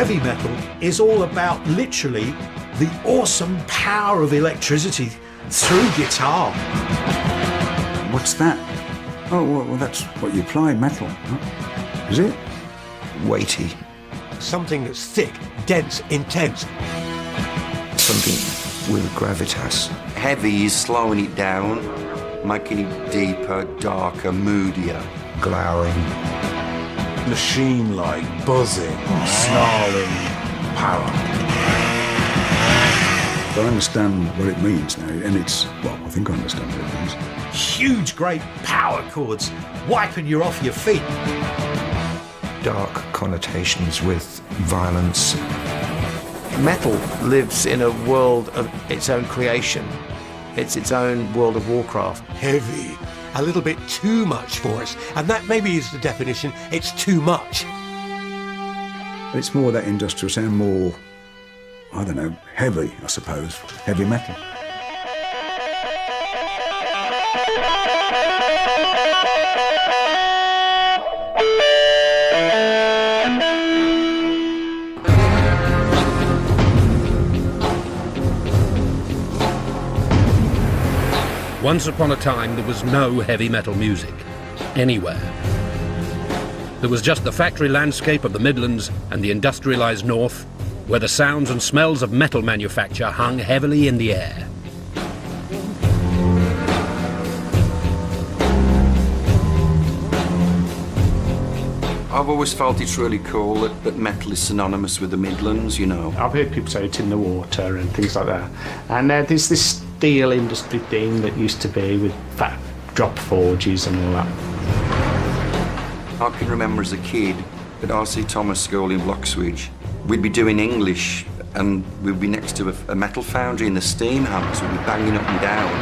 Heavy metal is all about literally the awesome power of electricity through guitar. What's that? Oh, well, that's what you apply, metal. Huh? Is it? Weighty. Something that's thick, dense, intense. Something with gravitas. Heavy is slowing it down, making it deeper, darker, moodier. Glowering. Machine-like, buzzing, snarling, power. I understand what it means now, and it's, well, I think I understand what it means. Huge, great power chords wiping you off your feet. Dark connotations with violence. Metal lives in a world of its own creation. It's its own world of Warcraft. Heavy. A little bit too much for us. And that maybe is the definition. It's too much. It's more that industrial sound, more, I don't know, heavy, I suppose. Heavy metal. Once upon a time, there was no heavy metal music, anywhere. There was just the factory landscape of the Midlands and the industrialised North, where the sounds and smells of metal manufacture hung heavily in the air. I've always felt it's really cool that metal is synonymous with the Midlands, you know. I've heard people say it's in the water and things like that. And there's this steel industry thing that used to be with fat drop forges and all that. I can remember as a kid at R.C. Thomas School in Bloxwich, we'd be doing English and we'd be next to a metal foundry and the steam hammers would be banging up and down.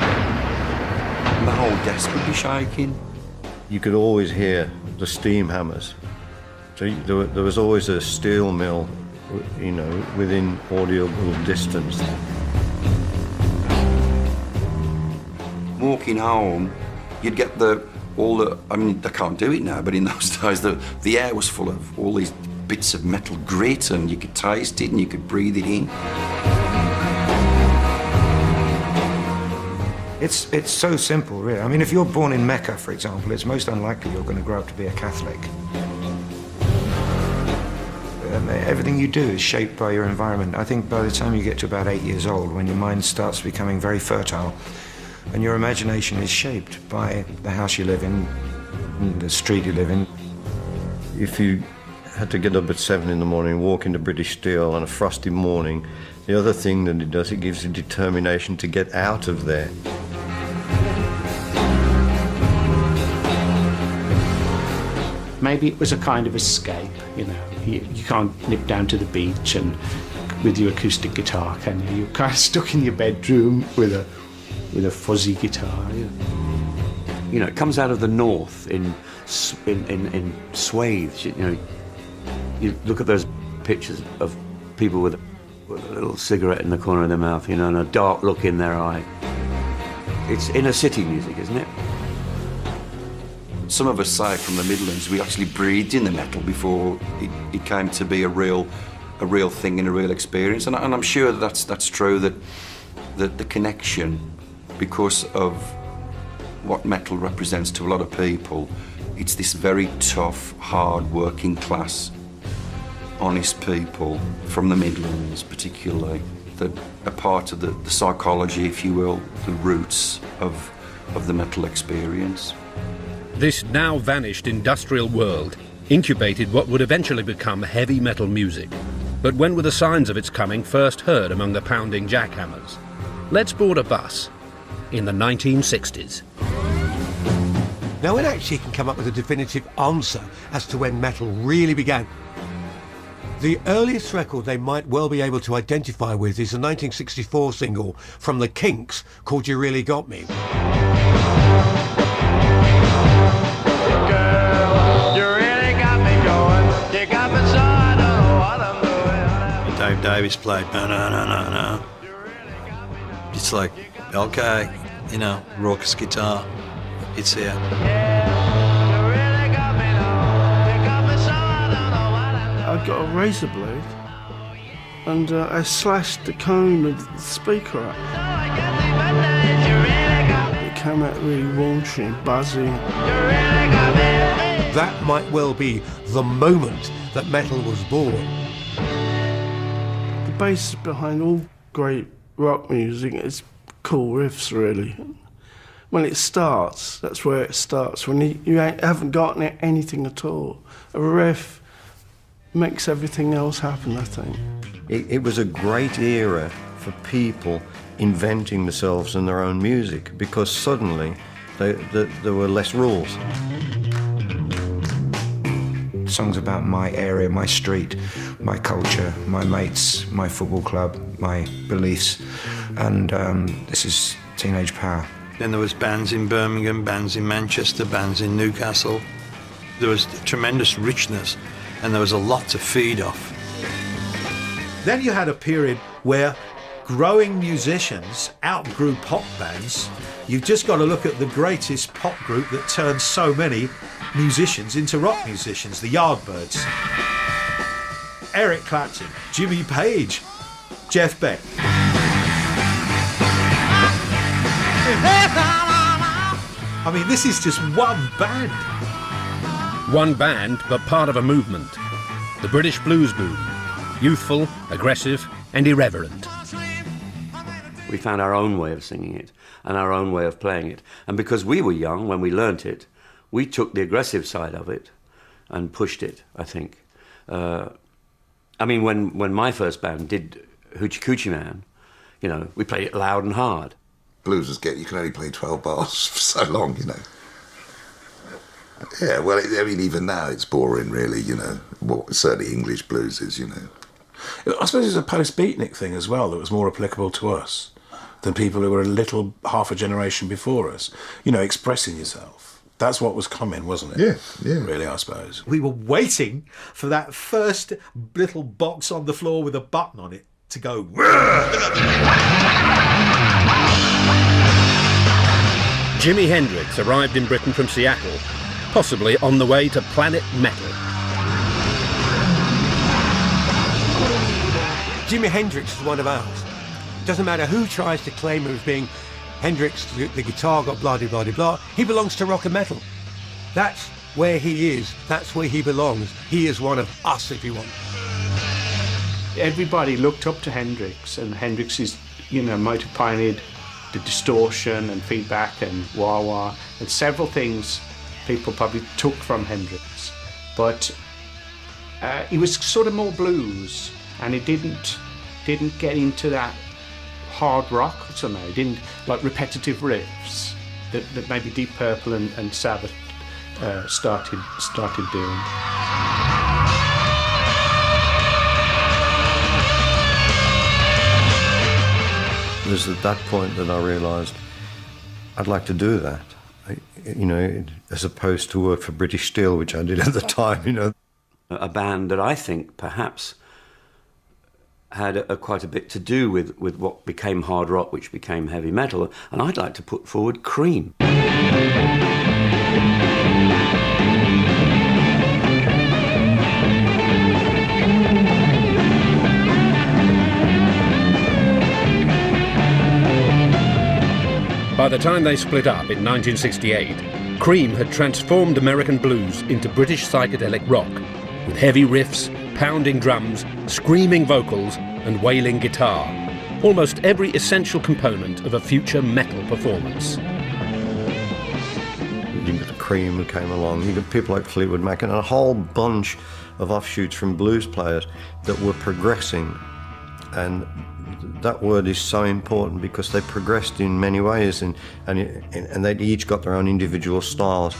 And the whole desk would be shaking. You could always hear the steam hammers. So there was always a steel mill, you know, within audible distance. Walking home, you'd get I mean, they can't do it now, but in those days, the air was full of all these bits of metal grit, and you could taste it and you could breathe it in. It's so simple, really. I mean, if you're born in Mecca, for example, it's most unlikely you're going to grow up to be a Catholic. Everything you do is shaped by your environment. I think by the time you get to about 8 years old, when your mind starts becoming very fertile, and your imagination is shaped by the house you live in, the street you live in. If you had to get up at 7 in the morning, walk into British Steel on a frosty morning, the other thing that it does, it gives you determination to get out of there. Maybe it was a kind of escape, you know. You can't nip down to the beach and with your acoustic guitar, can you? You're kind of stuck in your bedroom with a fuzzy guitar. You know, it comes out of the north in swathes. You know, you look at those pictures of people with a little cigarette in the corner of their mouth, you know, and a dark look in their eye. It's inner city music, isn't it? Some of us say from the Midlands we actually breathed in the metal before it came to be a real thing and a real experience, and I'm sure that's true. That the connection, because of what metal represents to a lot of people, it's this very tough, hard, working class, honest people from the Midlands, particularly, that are part of the psychology, if you will, the roots of the metal experience. This now vanished industrial world incubated what would eventually become heavy metal music. But when were the signs of its coming first heard among the pounding jackhammers? Let's board a bus in the 1960s. No one actually can come up with a definitive answer as to when metal really began. The earliest record they might well be able to identify with is a 1964 single from the Kinks called You Really Got Me. Dave Davies played no, no, no, no, no. It's like, okay, you know, raucous guitar, it's here. I got a razor blade and I slashed the cone of the speaker up. It came out really raunchy and buzzing. That might well be the moment that metal was born. The basis behind all great rock music is cool riffs, really. When it starts, that's where it starts. When you haven't got anything at all, a riff makes everything else happen, I think. It was a great era for people inventing themselves and their own music, because suddenly there were less rules. Songs about my area, my street, my culture, my mates, my football club, my beliefs, and this is teenage power. Then there was bands in Birmingham, bands in Manchester, bands in Newcastle. There was tremendous richness, and there was a lot to feed off. Then you had a period where growing musicians outgrew pop bands. You've just got to look at the greatest pop group that turned so many musicians into rock musicians, the Yardbirds. Eric Clapton, Jimmy Page, Jeff Beck. I mean, this is just one band. One band, but part of a movement. The British blues boom. Youthful, aggressive, and irreverent. We found our own way of singing it and our own way of playing it. And because we were young when we learnt it, we took the aggressive side of it and pushed it, I think. I mean, when my first band did Hoochie Coochie Man, you know, we played it loud and hard. Blues was you can only play 12 bars for so long, you know. Yeah, well, I mean, even now it's boring, really, you know. Well, certainly English blues is, you know. I suppose it's a post-beatnik thing as well that was more applicable to us than people who were half a generation before us. You know, expressing yourself. That's what was coming, wasn't it? Yeah. Really, I suppose. We were waiting for that first little box on the floor with a button on it to go. Jimi Hendrix arrived in Britain from Seattle, possibly on the way to Planet Metal. Jimi Hendrix is one of ours. Doesn't matter who tries to claim him as being Hendrix, the guitar got blah-de-blah-de-blah. He belongs to rock and metal. That's where he is. That's where he belongs. He is one of us, if you want. Everybody looked up to Hendrix, and Hendrix is, you know, might have pioneered the distortion and feedback and wah-wah, and several things people probably took from Hendrix. But he was sort of more blues, and he didn't get into that hard rock somehow. He didn't like repetitive riffs that maybe Deep Purple and Sabbath started doing. It was at that point that I realised I'd like to do that, you know, as opposed to work for British Steel, which I did at the time, you know. A band that I think perhaps had quite a bit to do with what became hard rock, which became heavy metal, and I'd like to put forward Cream. By the time they split up in 1968, Cream had transformed American blues into British psychedelic rock, with heavy riffs, pounding drums, screaming vocals, and wailing guitar. Almost every essential component of a future metal performance. You got Cream who came along, you got people like Fleetwood Mac, and a whole bunch of offshoots from blues players that were progressing. And that word is so important because they progressed in many ways, and they each got their own individual styles.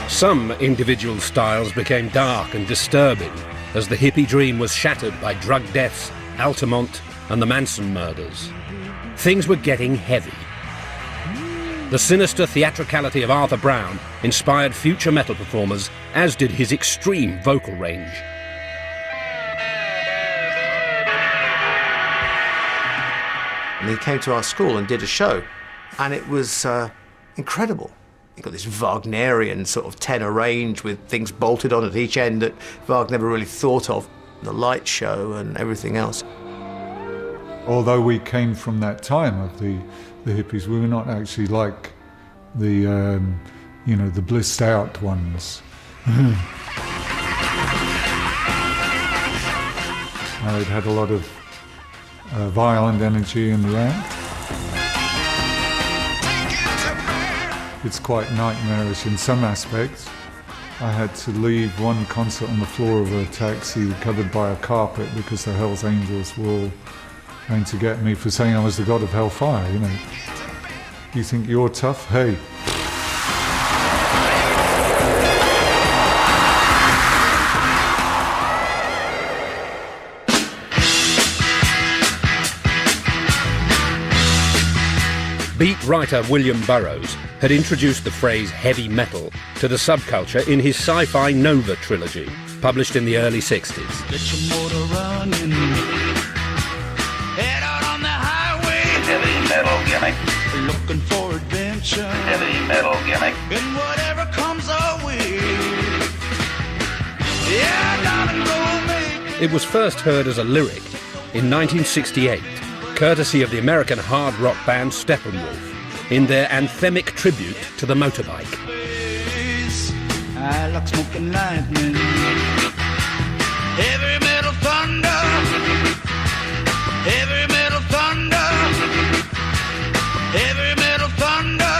Some individual styles became dark and disturbing as the hippie dream was shattered by drug deaths, Altamont, and the Manson murders. Things were getting heavy. The sinister theatricality of Arthur Brown inspired future metal performers, as did his extreme vocal range. And he came to our school and did a show and it was incredible. You've got this Wagnerian sort of tenor range with things bolted on at each end that Wagner never really thought of. The light show and everything else. Although we came from that time of the hippies, we were not actually like the, you know, the blissed out ones. It had a lot of violent energy in the act. It's quite nightmarish in some aspects. I had to leave one concert on the floor of a taxi covered by a carpet because the Hells Angels were all going to get me for saying I was the god of hellfire, you know. You think you're tough? Hey. Beat writer William Burroughs had introduced the phrase heavy metal to the subculture in his sci-fi Nova trilogy, published in the early 60s. Get your motor running. Head out on the highway. Heavy metal gimmick. Looking for adventure. Heavy metal gimmick. And whatever comes our way. Yeah, darling, go make. It was first heard as a lyric in 1968, courtesy of the American hard rock band Steppenwolf, in their anthemic tribute to the motorbike. I like smoking lightning. Heavy metal thunder. Heavy metal thunder. Heavy metal thunder.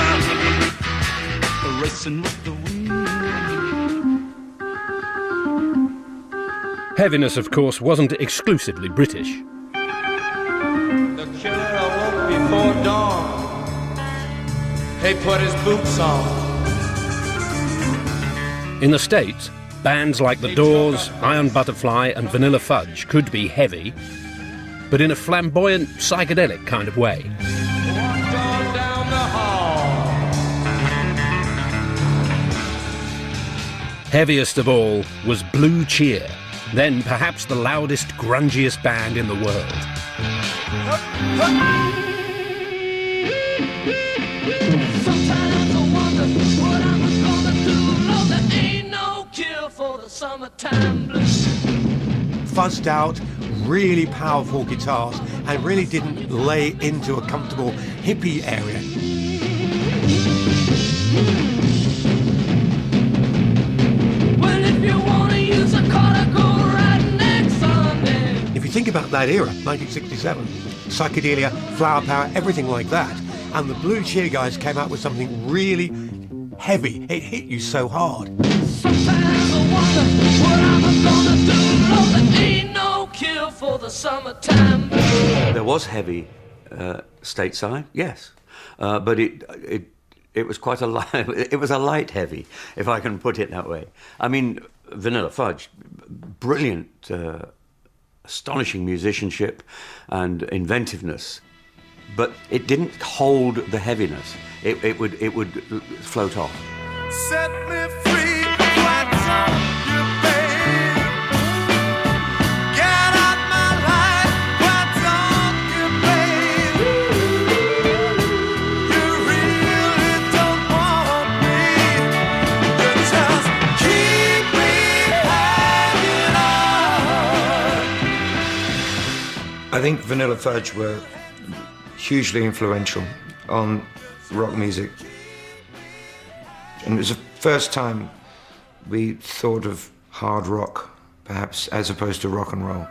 Racing with the wind. Heaviness, of course, wasn't exclusively British. The killer awoke before dawn. He put his boots on. In the States, bands like The Doors, Iron Butterfly and Vanilla Fudge could be heavy, but in a flamboyant, psychedelic kind of way. Walked on down the hall. Heaviest of all was Blue Cheer, then perhaps the loudest, grungiest band in the world. Sometimes I wonder what I'm gonna do. Lord, there ain't no cure for the summertime blues. Fuzzed out, really powerful guitars, and really didn't lay into a comfortable hippie area. Well, if you wanna use a car to go right next Sunday. If you think about that era, 1967, psychedelia, flower power, everything like that, and the Blue Cheer guys came out with something really heavy. It hit you so hard. Sometimes I wonder what I'm gonna do. Lord, there ain't no cure for the summertime blues. There was heavy stateside, yes, but it was quite a light. It was a light heavy, if I can put it that way. I mean, Vanilla Fudge, brilliant, astonishing musicianship and inventiveness, but it didn't hold the heaviness. It would float off. Set me free, flights on you, babe. Get out my life, flights on you, babe. You really don't want me. You just keep me hanging on. I think Vanilla Fudge were hugely influential on rock music. And it was the first time we thought of hard rock, perhaps, as opposed to rock and roll.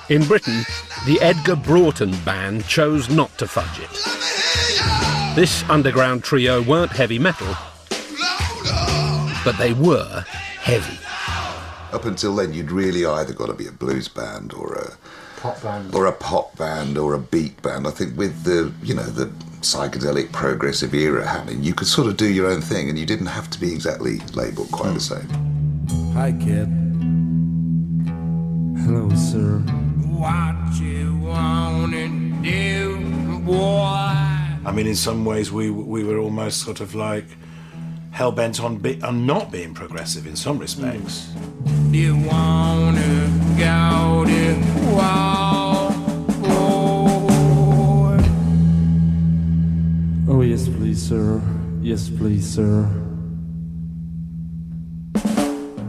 In Britain, the Edgar Broughton Band chose not to fudge it. This underground trio weren't heavy metal, but they were heavy. Up until then, you'd really either got to be a blues band or a pop band, or a pop band or a beat band. I think with the, you know, the psychedelic progressive era happening, you could sort of do your own thing, and you didn't have to be exactly labelled quite the same. Hi, kid. Hello, sir. What you wanna do, boy? I mean, in some ways, we were almost sort of like hell-bent on not being progressive in some respects. You wanna go to war? Oh, yes, please, sir. Yes, please, sir.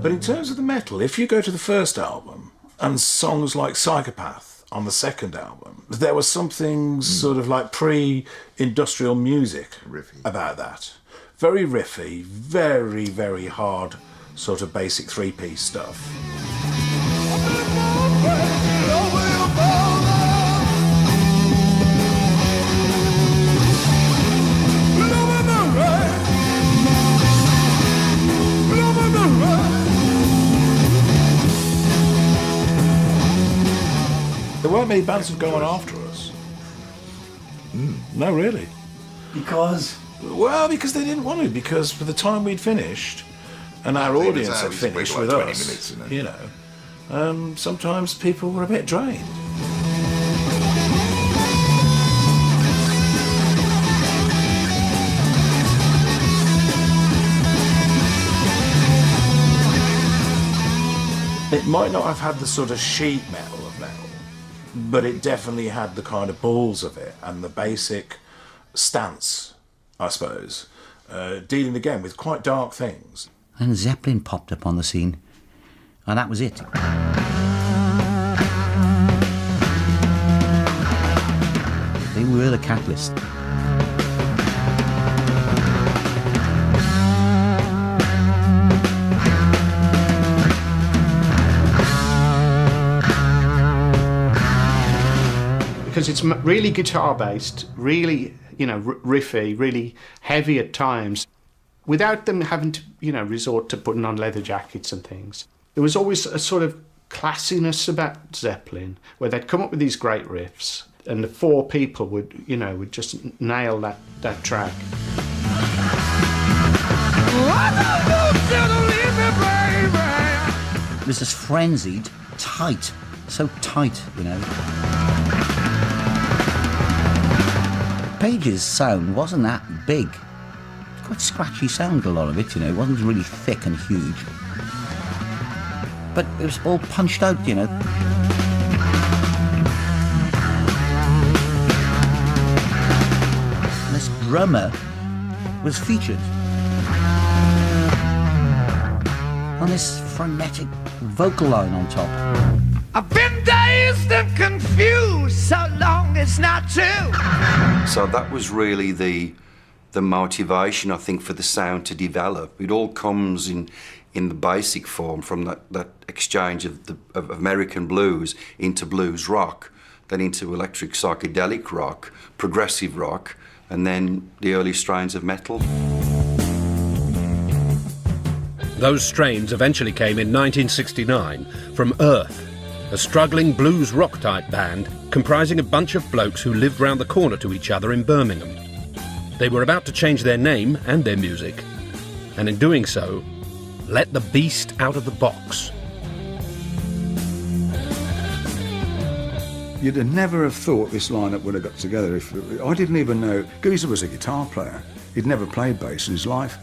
But in terms of the metal, if you go to the first album and songs like Psychopath on the second album, there was something sort of like pre-industrial music about that. Very riffy, very, very hard, sort of basic three-piece stuff. There weren't many bands that go on after us. No, really. Because? Well, because they didn't want to, because by the time we'd finished, and our audience had finished with us, you know, sometimes people were a bit drained. It might not have had the sort of sheet metal of metal, but it definitely had the kind of balls of it and the basic stance, I suppose, dealing again with quite dark things. And Zeppelin popped up on the scene, and that was it. They were the catalyst. Because it's really guitar-based, really, riffy, really heavy at times, without them having to, resort to putting on leather jackets and things. There was always a sort of classiness about Zeppelin, where they'd come up with these great riffs, and the four people would just nail that track. It was just frenzied, tight, so tight, Page's sound wasn't that big. Quite scratchy sound, a lot of it, It wasn't really thick and huge. But it was all punched out, This drummer was featured on this frenetic vocal line on top. I've been dazed and confused, so long it's not true. So that was really the motivation, I think, for the sound to develop. It all comes in the basic form from that exchange of American blues into blues rock, then into electric psychedelic rock, progressive rock, and then the early strains of metal. Those strains eventually came in 1969 from Earth, a struggling blues rock-type band comprising a bunch of blokes who lived round the corner to each other in Birmingham. They were about to change their name and their music, and in doing so, let the beast out of the box. You'd never have thought this lineup would have got together. I didn't even know. Geezer was a guitar player. He'd never played bass in his life.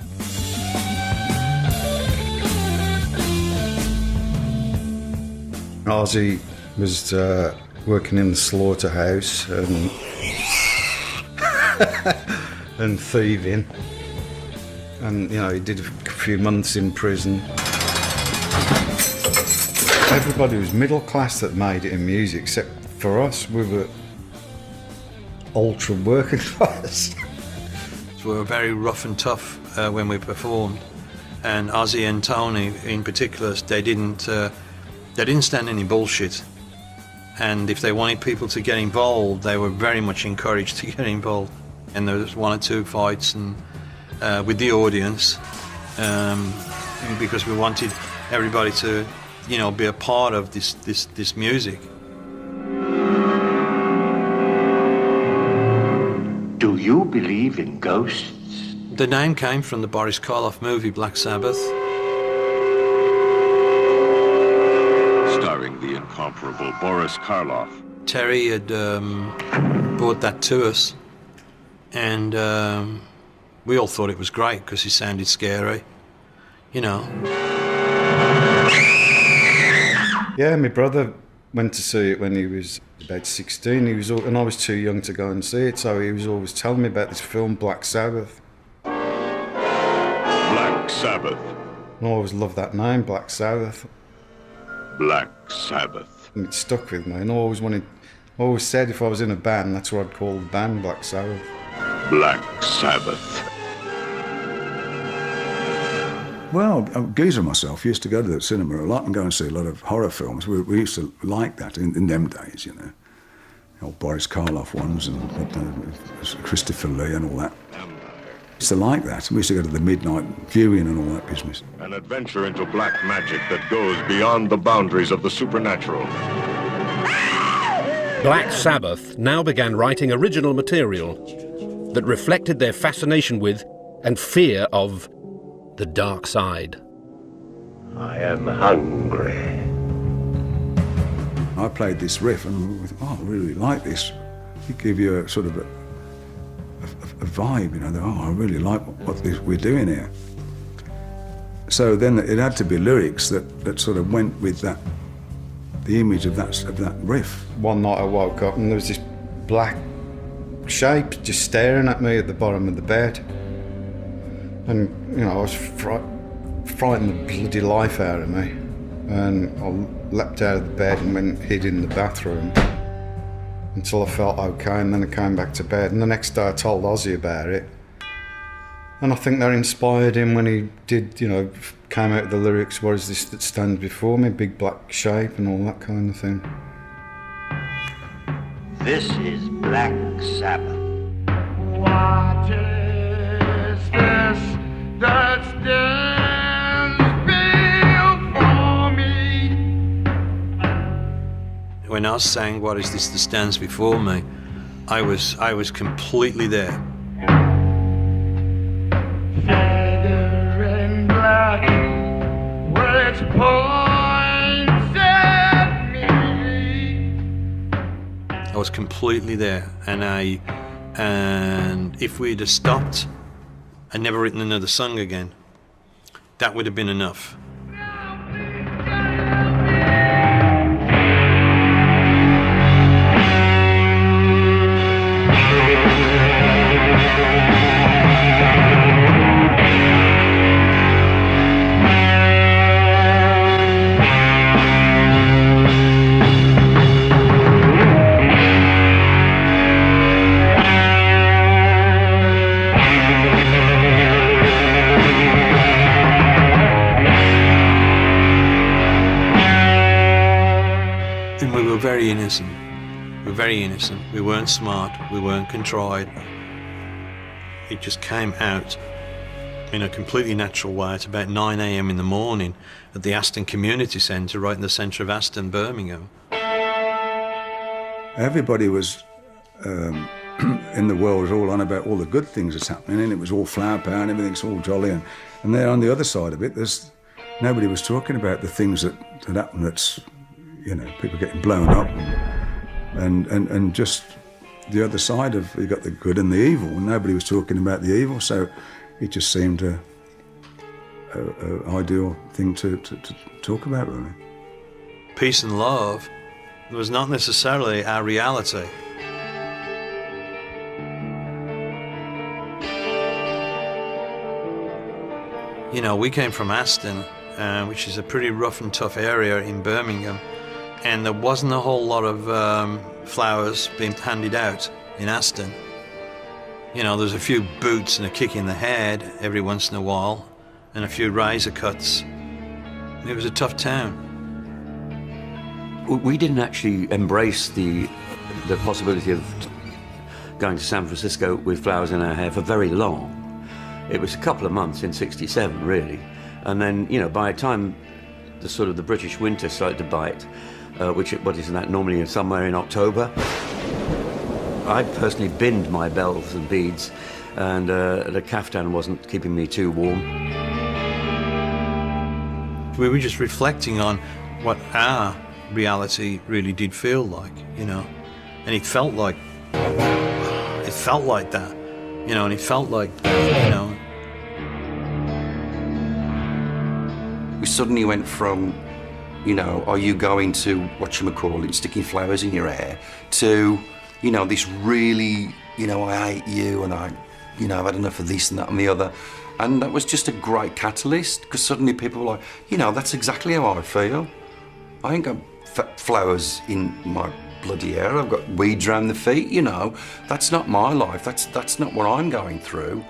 Ozzy was working in the slaughterhouse and and thieving, and he did a few months in prison. Everybody was middle class that made it in music, except for us. We were ultra working class. We were very rough and tough when we performed, and Ozzy and Tony in particular, they didn't stand any bullshit. And if they wanted people to get involved, they were very much encouraged to get involved. And there was one or two fights and with the audience because we wanted everybody to, be a part of this music. Do you believe in ghosts? The name came from the Boris Karloff movie Black Sabbath. Starring the incomparable Boris Karloff. Terry had brought that to us, And we all thought it was great because he sounded scary, you know. Yeah, my brother went to see it when he was about 16. And I was too young to go and see it, so he was always telling me about this film, Black Sabbath. Black Sabbath. And I always loved that name, Black Sabbath. Black Sabbath. And it stuck with me, and I always said if I was in a band, that's what I'd call the band, Black Sabbath. Black Sabbath. Well, Geezer and myself used to go to the cinema a lot and go and see a lot of horror films. We used to like that in them days, you know. Old Boris Karloff ones and Christopher Lee and all that. Used to like that. We used to go to the midnight viewing and all that business. An adventure into black magic that goes beyond the boundaries of the supernatural. Black Sabbath now began writing original material that reflected their fascination with and fear of the dark side. I am hungry. I played this riff and we thought, I really like this. It gave you a sort of a vibe, you know, that, I really like what we're doing here. So then it had to be lyrics that sort of went with that, the image of that riff. One night I woke up and there was this black shape just staring at me at the bottom of the bed. And, you know, I was frightened the bloody life out of me. And I leapt out of the bed and went and hid in the bathroom until I felt okay, and then I came back to bed. And the next day I told Ozzy about it. And I think that inspired him when he did, you know, came out with the lyrics, what is this that stands before me, big black shape and all that kind of thing. This is Black Sabbath. What is this that stands before me? When I sang "What Is This That Stands Before Me," I was completely there. Feather in black, which points at me. I was completely there, and if we'd have stopped and never written another song again, that would have been enough. Very innocent. We were very innocent. We weren't smart. We weren't contrived. It just came out in a completely natural way at about 9 a.m. in the morning at the Aston Community Centre, right in the centre of Aston, Birmingham. Everybody was in the world was all on about all the good things that's happening, and it was all flower power and everything's all jolly. And there on the other side of it, nobody was talking about the things that happen. That's, you know, people getting blown up, and just the other side of, you got the good and the evil, and nobody was talking about the evil, so it just seemed a ideal thing to talk about, really. Peace and love was not necessarily our reality. You know, we came from Aston, which is a pretty rough and tough area in Birmingham, and there wasn't a whole lot of flowers being handed out in Aston. You know, there's a few boots and a kick in the head every once in a while, and a few razor cuts. It was a tough town. We didn't actually embrace the possibility of going to San Francisco with flowers in our hair for very long. It was a couple of months in '67, really. And then, you know, by the time the British winter started to bite, what is that, normally somewhere in October, I personally binned my bells and beads, and the caftan wasn't keeping me too warm. We were just reflecting on what our reality really did feel like, you know, and it felt like that. you know, and it felt like, you know. We suddenly went from, you know, are you going to, whatchamacallit, sticking flowers in your hair, to, you know, this really, you know, I hate you and you know, I've had enough of this and that and the other. And that was just a great catalyst, because suddenly people were like, you know, that's exactly how I feel. I ain't got flowers in my bloody hair, I've got weeds around the feet, you know. That's not my life, that's not what I'm going through.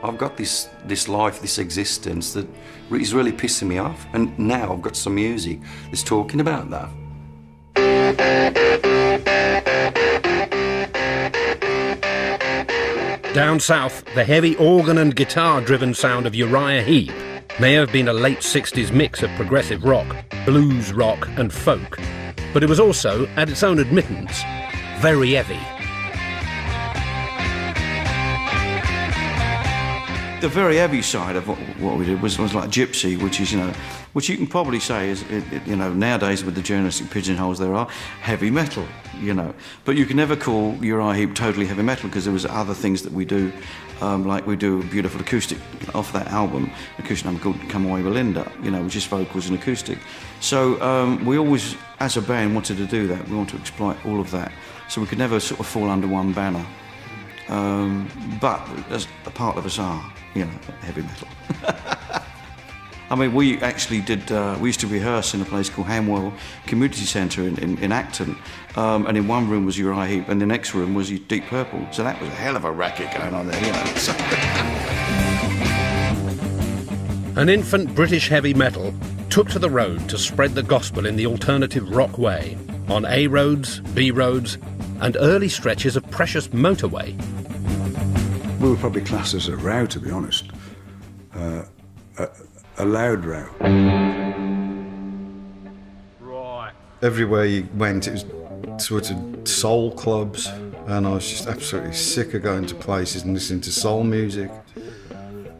I've got this life, this existence that is really pissing me off. And now I've got some music that's talking about that. Down south, the heavy organ and guitar-driven sound of Uriah Heep may have been a late 60s mix of progressive rock, blues rock and folk, but it was also, at its own admittance, very heavy. The very heavy side of what we did was like Gypsy, which is, you know, which you can probably say is, you know, nowadays with the journalistic pigeonholes there are, heavy metal, you know. But you can never call Uriah Heep totally heavy metal, because there was other things that we do, like we do a beautiful acoustic off that album, acoustic number called Come Away Belinda, you know, which is vocals and acoustic. So we always, as a band, wanted to do that. We wanted to exploit all of that. So we could never sort of fall under one banner. But as a part of us are, you know, heavy metal. I mean, we actually did, we used to rehearse in a place called Hamwell Community Centre in Acton, and in one room was Uriah Heep, and the next room was Deep Purple, so that was a hell of a racket going on there, you know. An infant British heavy metal took to the road to spread the gospel in the alternative rock way, on A roads, B roads, and early stretches of precious motorway. We were probably classed as a row, to be honest. A loud row. Right. Everywhere you went, it was sort of soul clubs, and I was just absolutely sick of going to places and listening to soul music.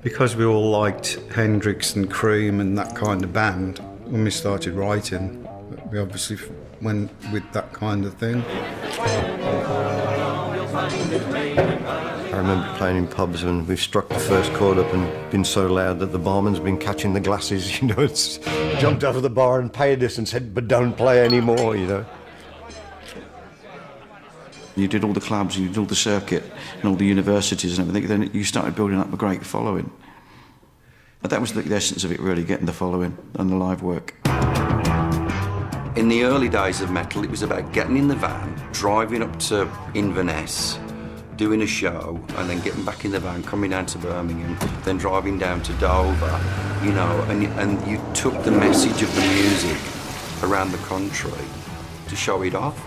Because we all liked Hendrix and Cream and that kind of band, when we started writing, we obviously went with that kind of thing. I remember playing in pubs and we've struck the first chord up and been so loud that the barman's been catching the glasses, you know, it's jumped out of the bar and paid us and said, but don't play anymore, you know. You did all the clubs, you did all the circuit and all the universities and everything, then you started building up a great following. But that was the essence of it, really, getting the following and the live work. In the early days of metal, it was about getting in the van, driving up to Inverness, doing a show, and then getting back in the van, coming down to Birmingham, then driving down to Dover, you know, and you took the message of the music around the country to show it off.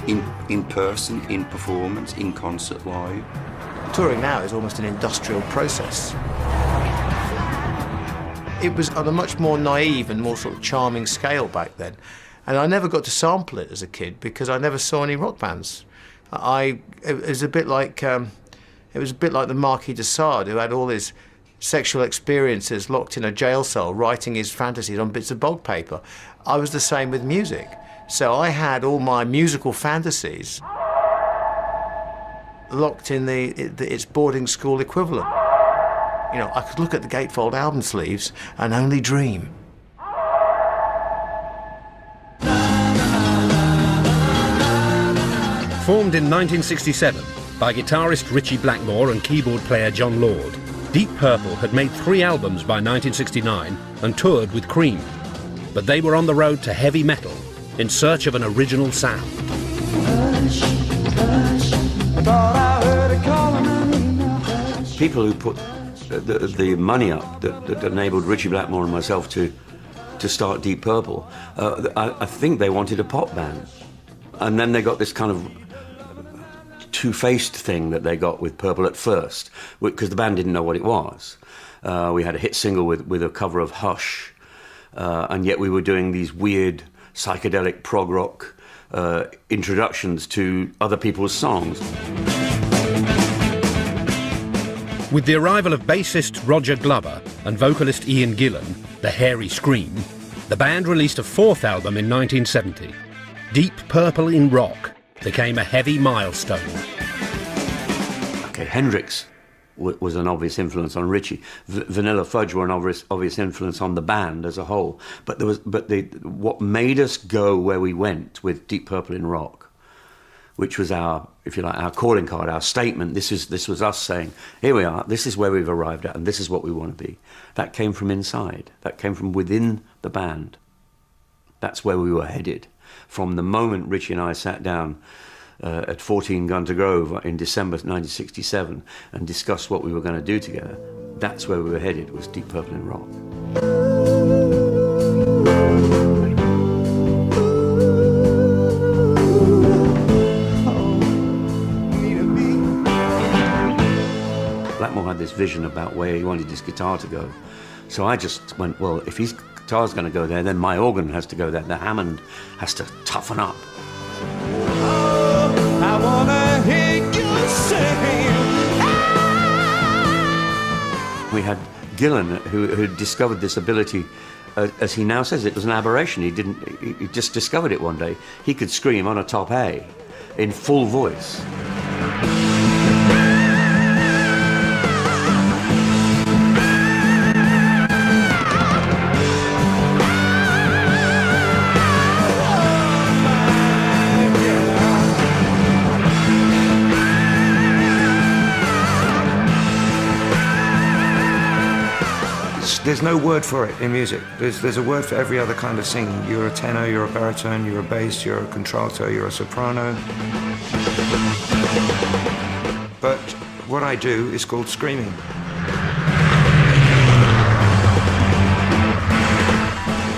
In person, in performance, in concert live. Touring now is almost an industrial process. It was on a much more naive and more sort of charming scale back then. And I never got to sample it as a kid because I never saw any rock bands. It was a bit like the Marquis de Sade, who had all his sexual experiences locked in a jail cell, writing his fantasies on bits of bog paper. I was the same with music. So I had all my musical fantasies locked in its boarding school equivalent. You know, I could look at the gatefold album sleeves and only dream. Formed in 1967 by guitarist Ritchie Blackmore and keyboard player John Lord, Deep Purple had made 3 albums by 1969 and toured with Cream. But they were on the road to heavy metal in search of an original sound. People who put the money up that enabled Ritchie Blackmore and myself to start Deep Purple, I think they wanted a pop band. And then they got this kind of two-faced thing that they got with Purple at first, because the band didn't know what it was. We had a hit single with a cover of Hush, and yet we were doing these weird psychedelic prog rock introductions to other people's songs. With the arrival of bassist Roger Glover and vocalist Ian Gillan, the Hairy Scream, the band released a 4th album in 1970. Deep Purple in Rock became a heavy milestone. Okay, Hendrix was an obvious influence on Ritchie. Vanilla Fudge were an obvious influence on the band as a whole. But what made us go where we went with Deep Purple in rock, which was our, if you like, our calling card, our statement. This was us saying, here we are, this is where we've arrived at, and this is what we want to be. That came from inside. That came from within the band. That's where we were headed. From the moment Ritchie and I sat down at 14 Gunter Grove in December 1967 and discussed what we were going to do together, that's where we were headed, was Deep Purple in rock. Blackmore had this vision about where he wanted his guitar to go. So I just went, well, if his guitar's going to go there, then my organ has to go there. The Hammond has to toughen up. I wanna hear you sing. We had Gillan, who discovered this ability. As he now says, it was an aberration. He just discovered it one day. He could scream on a top A in full voice. There's no word for it in music. There's a word for every other kind of singing. You're a tenor, you're a baritone, you're a bass, you're a contralto, you're a soprano. But what I do is called screaming.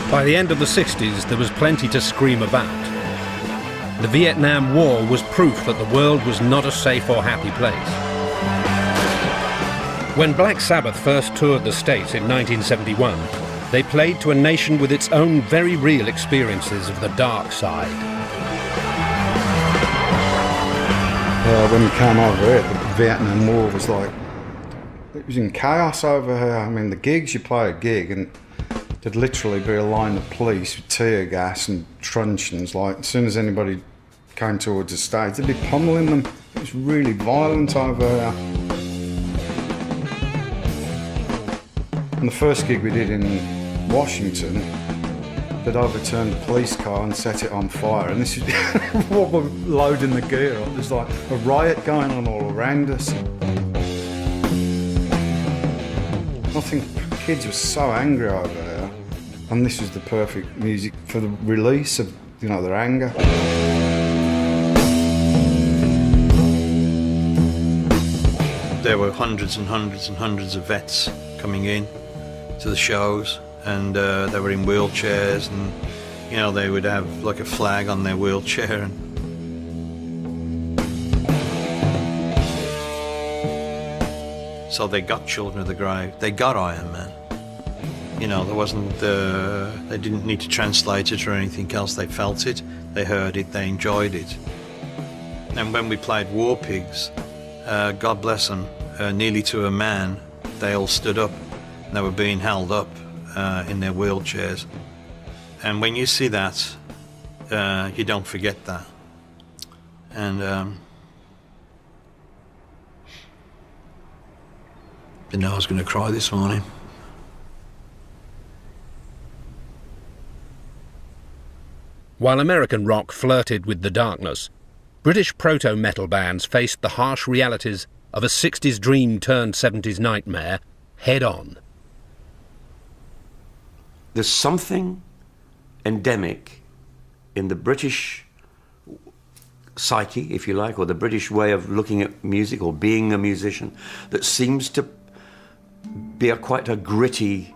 By the end of the 60s, there was plenty to scream about. The Vietnam War was proof that the world was not a safe or happy place. When Black Sabbath first toured the States in 1971, they played to a nation with its own very real experiences of the dark side. When we came over here, the Vietnam War was like, it was in chaos over here. I mean, the gigs, you play a gig and there'd literally be a line of police with tear gas and truncheons. Like, as soon as anybody came towards the stage, they'd be pummeling them. It was really violent over here. And the first gig we did in Washington, they'd overturned a police car and set it on fire. And this is what we're loading the gear up. There's like a riot going on all around us. I think kids were so angry over there, and this was the perfect music for the release of, you know, their anger. There were hundreds and hundreds and hundreds of vets coming in to the shows, and they were in wheelchairs, and you know, they would have like a flag on their wheelchair, and so they got Children of the Grave, they got Iron Man. You know, there wasn't they didn't need to translate it or anything else. They felt it, they heard it, they enjoyed it. And when we played War Pigs, God bless them, nearly to a man, they all stood up. They were being held up in their wheelchairs. And when you see that, you don't forget that. And didn't know I was going to cry this morning. While American rock flirted with the darkness, British proto-metal bands faced the harsh realities of a 60s dream turned 70s nightmare head on. There's something endemic in the British psyche, if you like, or the British way of looking at music or being a musician that seems to be quite a gritty,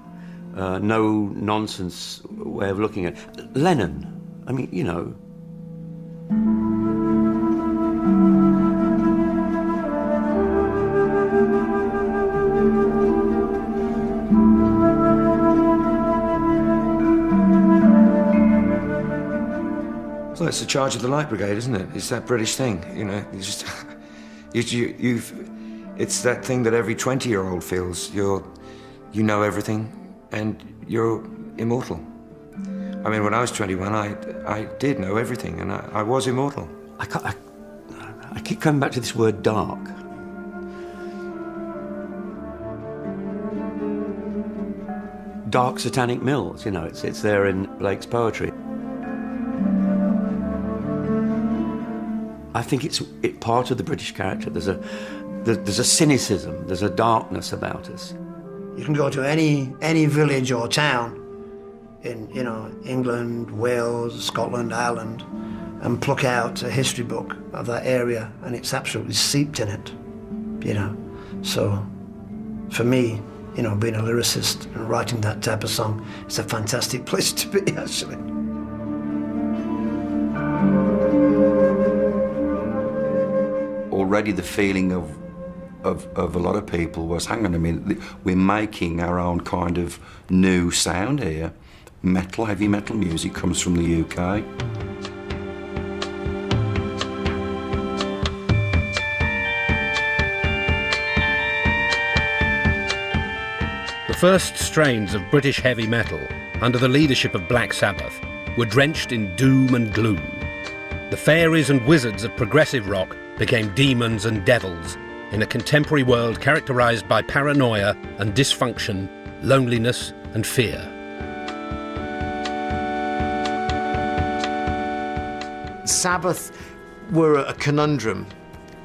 no-nonsense way of looking at it. Lennon, I mean, you know. Well, it's the Charge of the Light Brigade, isn't it? It's that British thing, you know. You just, it's that thing that every 20-year-old feels. You know everything, and you're immortal. I mean, when I was 21, I did know everything, and I was immortal. I keep coming back to this word dark. dark satanic mills, you know, it's there in Blake's poetry. I think it's part of the British character. There's a cynicism, there's a darkness about us. You can go to any village or town in, you know, England, Wales, Scotland, Ireland, and pluck out a history book of that area, and it's absolutely seeped in it, you know. So, for me, you know, being a lyricist and writing that type of song, it's a fantastic place to be, actually. Already the feeling of a lot of people was, hang on a minute, we're making our own kind of new sound here. Metal, heavy metal music comes from the UK. The first strains of British heavy metal, under the leadership of Black Sabbath, were drenched in doom and gloom. The fairies and wizards of progressive rock became demons and devils in a contemporary world characterised by paranoia and dysfunction, loneliness and fear. Sabbath were a conundrum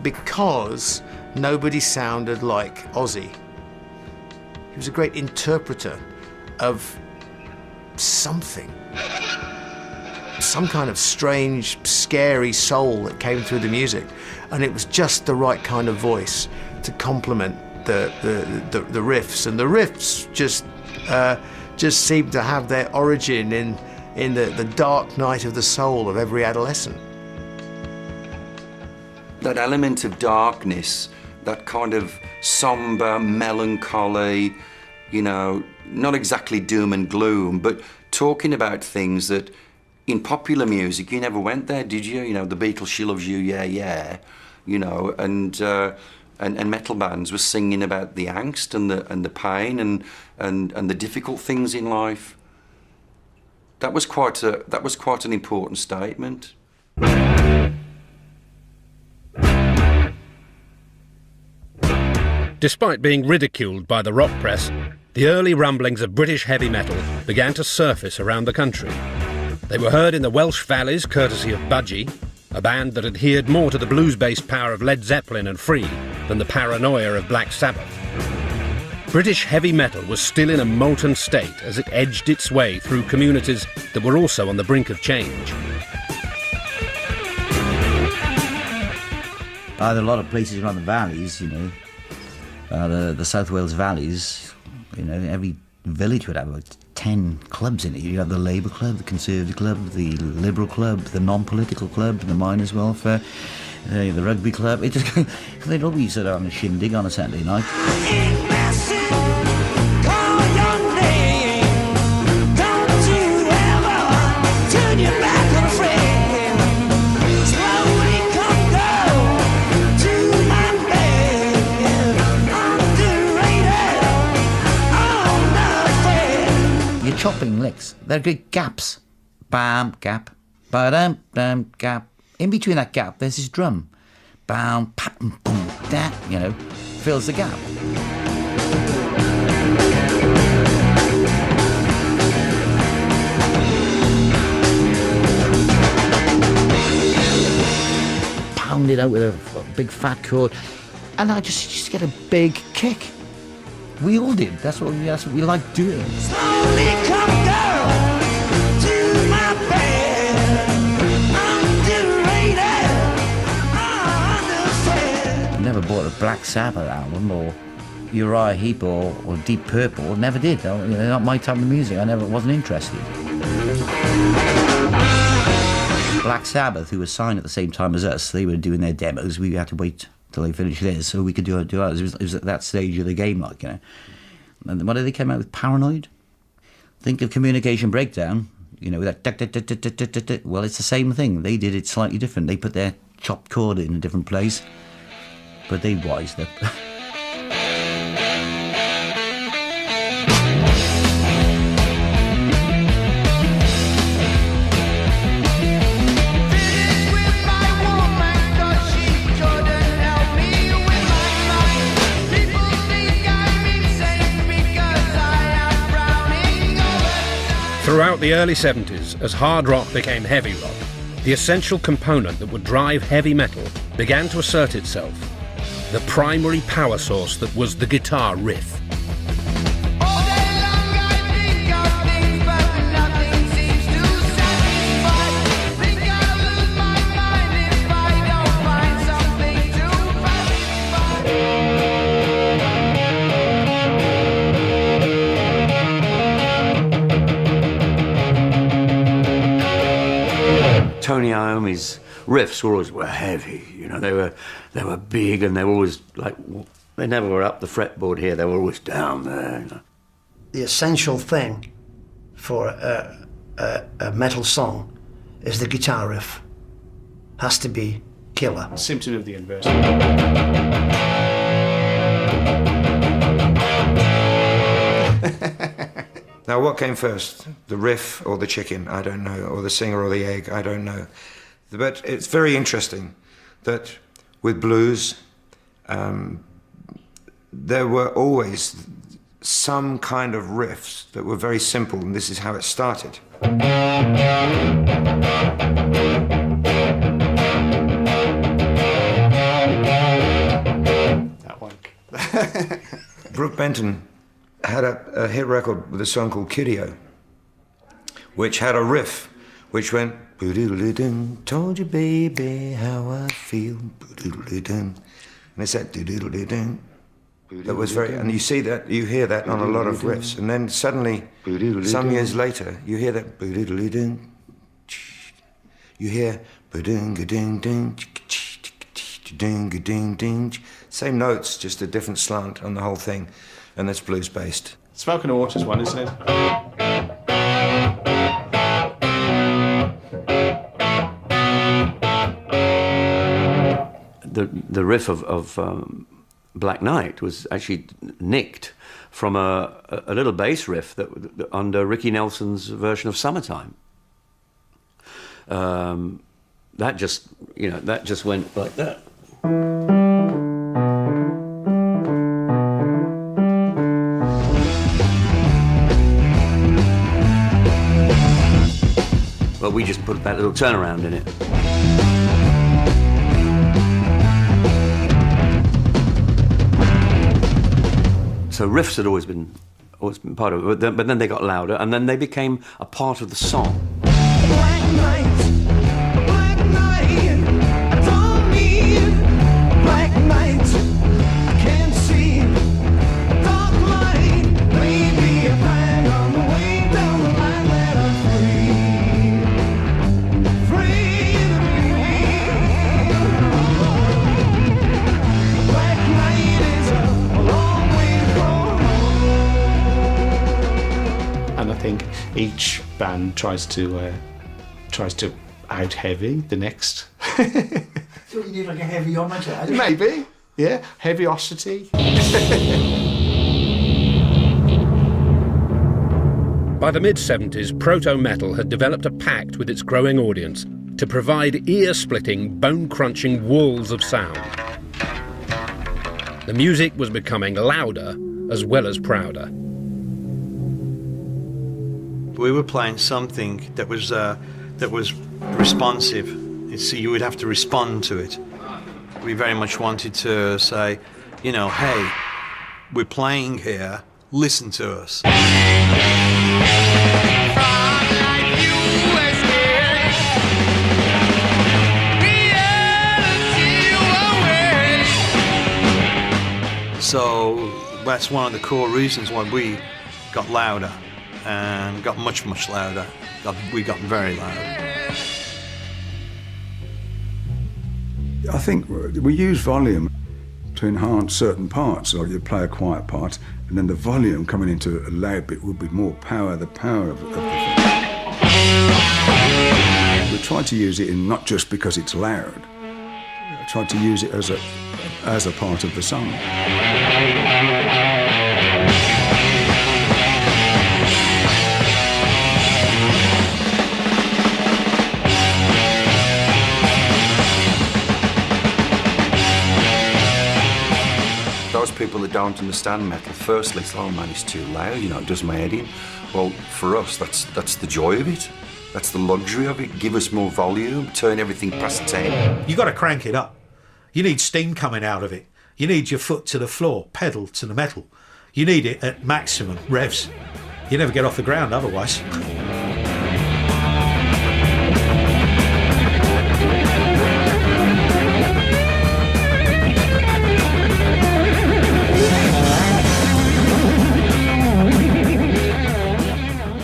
because nobody sounded like Ozzy. He was a great interpreter of something. Some kind of strange, scary soul that came through the music, and it was just the right kind of voice to complement the riffs, and the riffs just seemed to have their origin in the dark night of the soul of every adolescent. That element of darkness, that kind of sombre, melancholy, you know, not exactly doom and gloom, but talking about things that in popular music, you never went there, did you? You know, the Beatles, She Loves You, Yeah, Yeah, you know, and metal bands were singing about the angst and the pain and the difficult things in life. That was quite an important statement. Despite being ridiculed by the rock press, the early rumblings of British heavy metal began to surface around the country. They were heard in the Welsh valleys courtesy of Budgie, a band that adhered more to the blues-based power of Led Zeppelin and Free than the paranoia of Black Sabbath. British heavy metal was still in a molten state as it edged its way through communities that were also on the brink of change. There are a lot of places around the valleys, you know, the South Wales valleys, you know, every village would have about 10 clubs in it. You have the Labour Club, the Conservative Club, the Liberal Club, the non-political club, the Miners' Welfare, the Rugby Club. It just, they'd all be sort of on a shindig on a Saturday night. Chopping licks. They're great gaps. Bam, gap. Ba-dum, dum, gap. In between that gap, there's this drum. Bam, pap, boom, that, you know, fills the gap. Pound it out with a big fat chord. And I just get a big kick. We all did. That's what we like doing. Slowly come girl to my bed. I never bought a Black Sabbath album or Uriah Heep or Deep Purple. Never did. They're not my type of music. I wasn't interested. Black Sabbath, who was signed at the same time as us, they were doing their demos. We had to wait till they finished theirs so we could do ours. It was at that stage of the game, like, you know. And what did they come out with? Paranoid? Think of Communication Breakdown, you know, with that well, it's the same thing. They did it slightly different. They put their chopped chord in a different place, but they wised up. Throughout the early 70s, as hard rock became heavy rock, the essential component that would drive heavy metal began to assert itself. The primary power source that was the guitar riff. Tony Iommi's riffs were heavy, you know, they were big, and they were always like, they never were up the fretboard here, they were always down there, you know. The essential thing for a metal song is the guitar riff. Has to be killer. Symptom of the inverse. Now, what came first, the riff or the chicken? I don't know, or the singer or the egg? I don't know. But it's very interesting that with blues, there were always some kind of riffs that were very simple, and this is how it started. That one. Brooke Benton had a hit record with a song called Kiddio, which had a riff which went boo-doodle-doo-doo, told you baby how I feel, boo-doodle-doo-doo, and it's that doo-doodle-doo-doo. That was very, and you see that, you hear that on a lot of riffs, and then suddenly, some years later, you hear that boo-doodle-doo-doo, you hear boo-doodle-doo-doo, ding-a-ding-ding, same notes, just a different slant on the whole thing, and that's blues-based. Smoke and Water's one, isn't it? The riff of Black Knight was actually nicked from a little bass riff that under Ricky Nelson's version of Summertime. That just went like that. But we just put that little turnaround in it. So riffs had always been part of it, but then they got louder, and then they became a part of the song. Black night, I don't need black night. I can't see dark light. Maybe a flag on the way down the line that I'm free to be. Black night is a long way from. And I think each band tries to out heavy the next. So you need like a heavy ometer. Maybe, yeah, heaviosity. By the mid-70s, proto-metal had developed a pact with its growing audience to provide ear-splitting, bone-crunching walls of sound. The music was becoming louder as well as prouder. We were playing something that was responsive. So you would have to respond to it. We very much wanted to say, you know, hey, we're playing here, listen to us. So that's one of the core reasons why we got louder and got much, much louder. We got very loud. I think we use volume to enhance certain parts. Like you play a quiet part, and then the volume coming into a loud bit would be more power, the power of the thing. We try to use it in not just because it's loud. We try to use it as a part of the song. people that don't understand metal, firstly, it's, oh man, it's too loud, you know, it does my head in. Well, for us, that's the joy of it. That's the luxury of it. Give us more volume, turn everything past 10. You got to crank it up. You need steam coming out of it. You need your foot to the floor, pedal to the metal. You need it at maximum revs. You never get off the ground otherwise.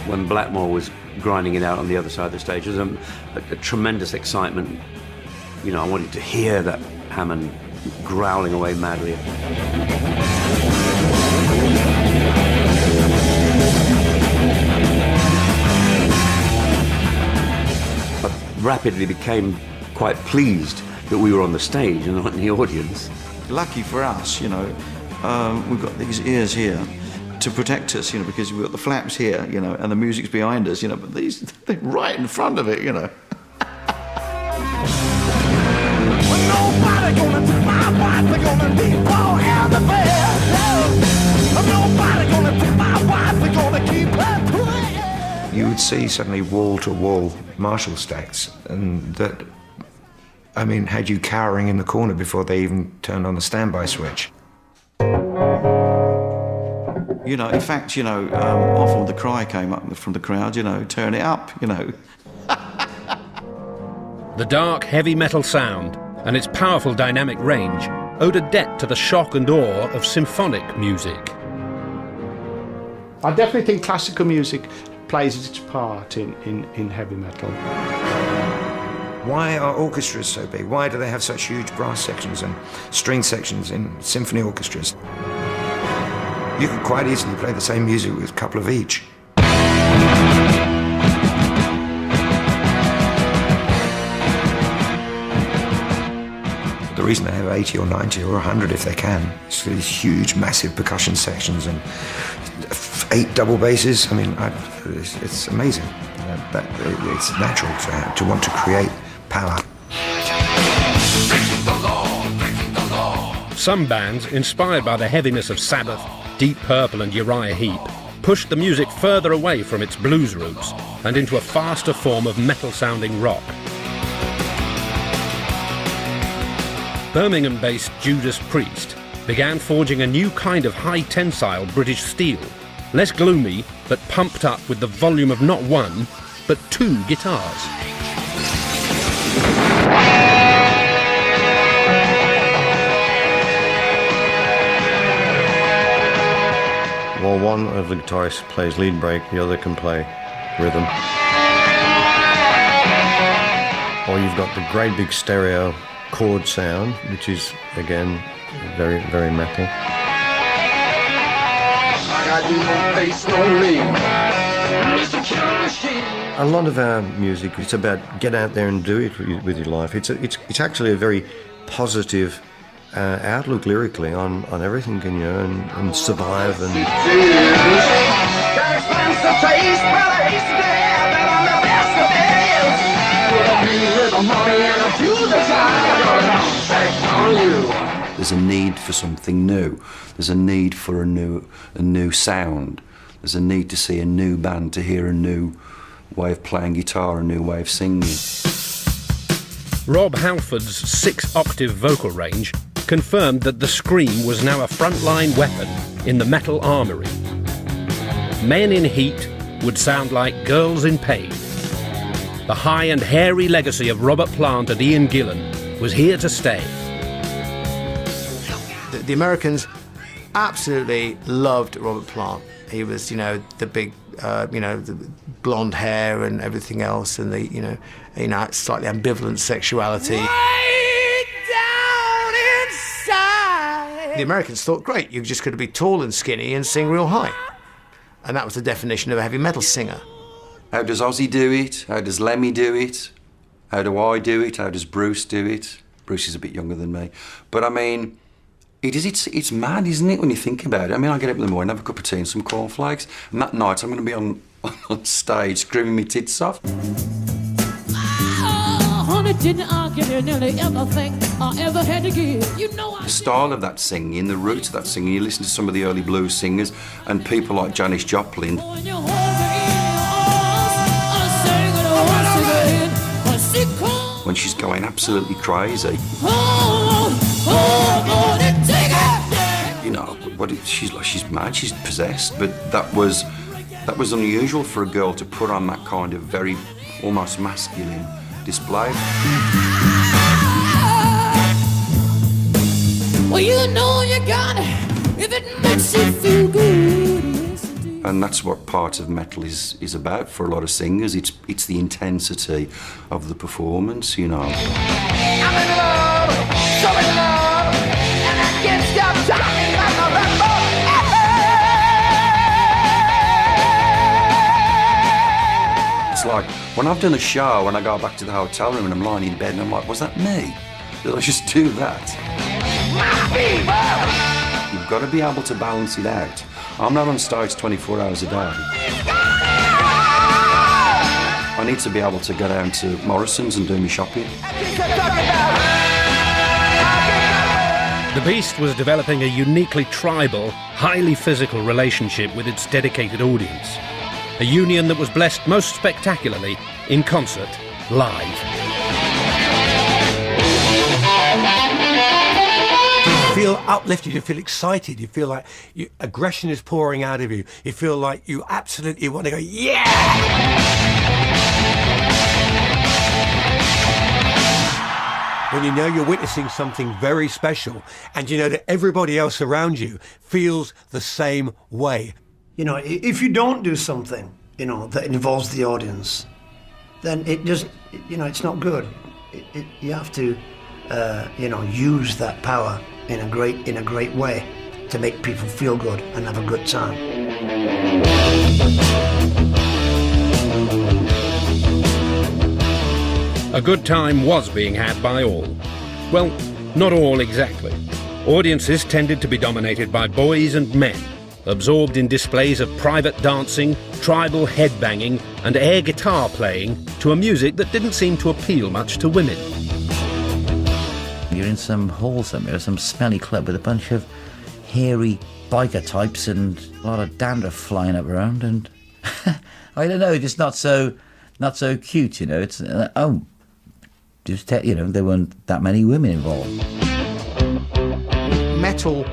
When Blackmore was grinding it out on the other side of the stage, there was a tremendous excitement. You know, I wanted to hear that Hammond growling away madly. I rapidly became quite pleased that we were on the stage and not in the audience. Lucky for us, you know, we've got these ears here to protect us, you know, because we've got the flaps here, you know, and the music's behind us, you know, but these, they're right in front of it, you know. You would see suddenly wall-to-wall Marshall stacks, and that, I mean, had you cowering in the corner before they even turned on the standby switch. You know, in fact, you know, often the cry came up from the crowd, you know, turn it up, you know. The dark, heavy metal sound and its powerful dynamic range owed a debt to the shock and awe of symphonic music. I definitely think classical music plays its part in heavy metal. Why are orchestras so big? Why do they have such huge brass sections and string sections in symphony orchestras? You could quite easily play the same music with a couple of each. The reason they have 80 or 90 or 100 if they can is for these huge, massive percussion sections and 8 double basses. I mean, it's amazing. It's natural to want to create power. Some bands, inspired by the heaviness of Sabbath, Deep Purple and Uriah Heep, pushed the music further away from its blues roots and into a faster form of metal-sounding rock. Birmingham-based Judas Priest began forging a new kind of high-tensile British steel, less gloomy but pumped up with the volume of not one, but 2 guitars. Well, one of the guitarists plays lead break, the other can play rhythm. Or you've got the great big stereo chord sound, which is, again, very, very metal. A lot of our music, it's about get out there and do it with your life. It's actually a very positive outlook lyrically on everything, you know, and survive and... There's a need for something new. There's a need for a new sound. There's a need to see a new band, to hear a new way of playing guitar, a new way of singing. Rob Halford's 6-octave vocal range confirmed that the scream was now a frontline weapon in the metal armoury. Men in Heat would sound like girls in pain. The high and hairy legacy of Robert Plant and Ian Gillan was here to stay. The Americans absolutely loved Robert Plant. He was, you know, the big, you know, the blonde hair and everything else, and the, you know, slightly ambivalent sexuality. The Americans thought, great, you're just going to be tall and skinny and sing real high. And that was the definition of a heavy metal singer. How does Ozzy do it? How does Lemmy do it? How do I do it? How does Bruce do it? Bruce is a bit younger than me. But I mean, it's mad, isn't it, when you think about it? I mean, I get up in the morning, have a cup of tea and some cornflakes, and that night I'm going to be on stage screaming my tits off. Honey, didn't I give nearly everything I ever had to give? You know The style of that singing, the roots of that singing, you listen to some of the early blues singers and people like Janis Joplin. When she's going absolutely crazy. You know, she's mad, she's possessed, but that was unusual for a girl to put on that kind of very almost masculine display. Well, you know you got it if it makes you feel good. And that's what part of metal is about for a lot of singers. It's the intensity of the performance, you know. I'm in love, so in love, and I can't stop talking about my It's like when I've done a show and I go back to the hotel room and I'm lying in bed and I'm like, was that me? Did I just do that? You've got to be able to balance it out. I'm not on stage 24 hours a day. I need to be able to go down to Morrison's and do my shopping. The Beast was developing a uniquely tribal, highly physical relationship with its dedicated audience. A union that was blessed most spectacularly in concert, live. You feel uplifted, you feel excited, you feel like aggression is pouring out of you. You feel like you absolutely want to go, yeah! When you know you're witnessing something very special and you know that everybody else around you feels the same way. You know, if you don't do something, you know, that involves the audience, then it just, you know, it's not good. You have to, you know, use that power in a great way to make people feel good and have a good time. A good time was being had by all. Well, not all exactly. Audiences tended to be dominated by boys and men, absorbed in displays of private dancing, tribal headbanging and air guitar playing to a music that didn't seem to appeal much to women. You're in some hall somewhere, some smelly club with a bunch of hairy biker types and a lot of dandruff flying up around, and I don't know, just not so cute, you know. It's you know, there weren't that many women involved. Metal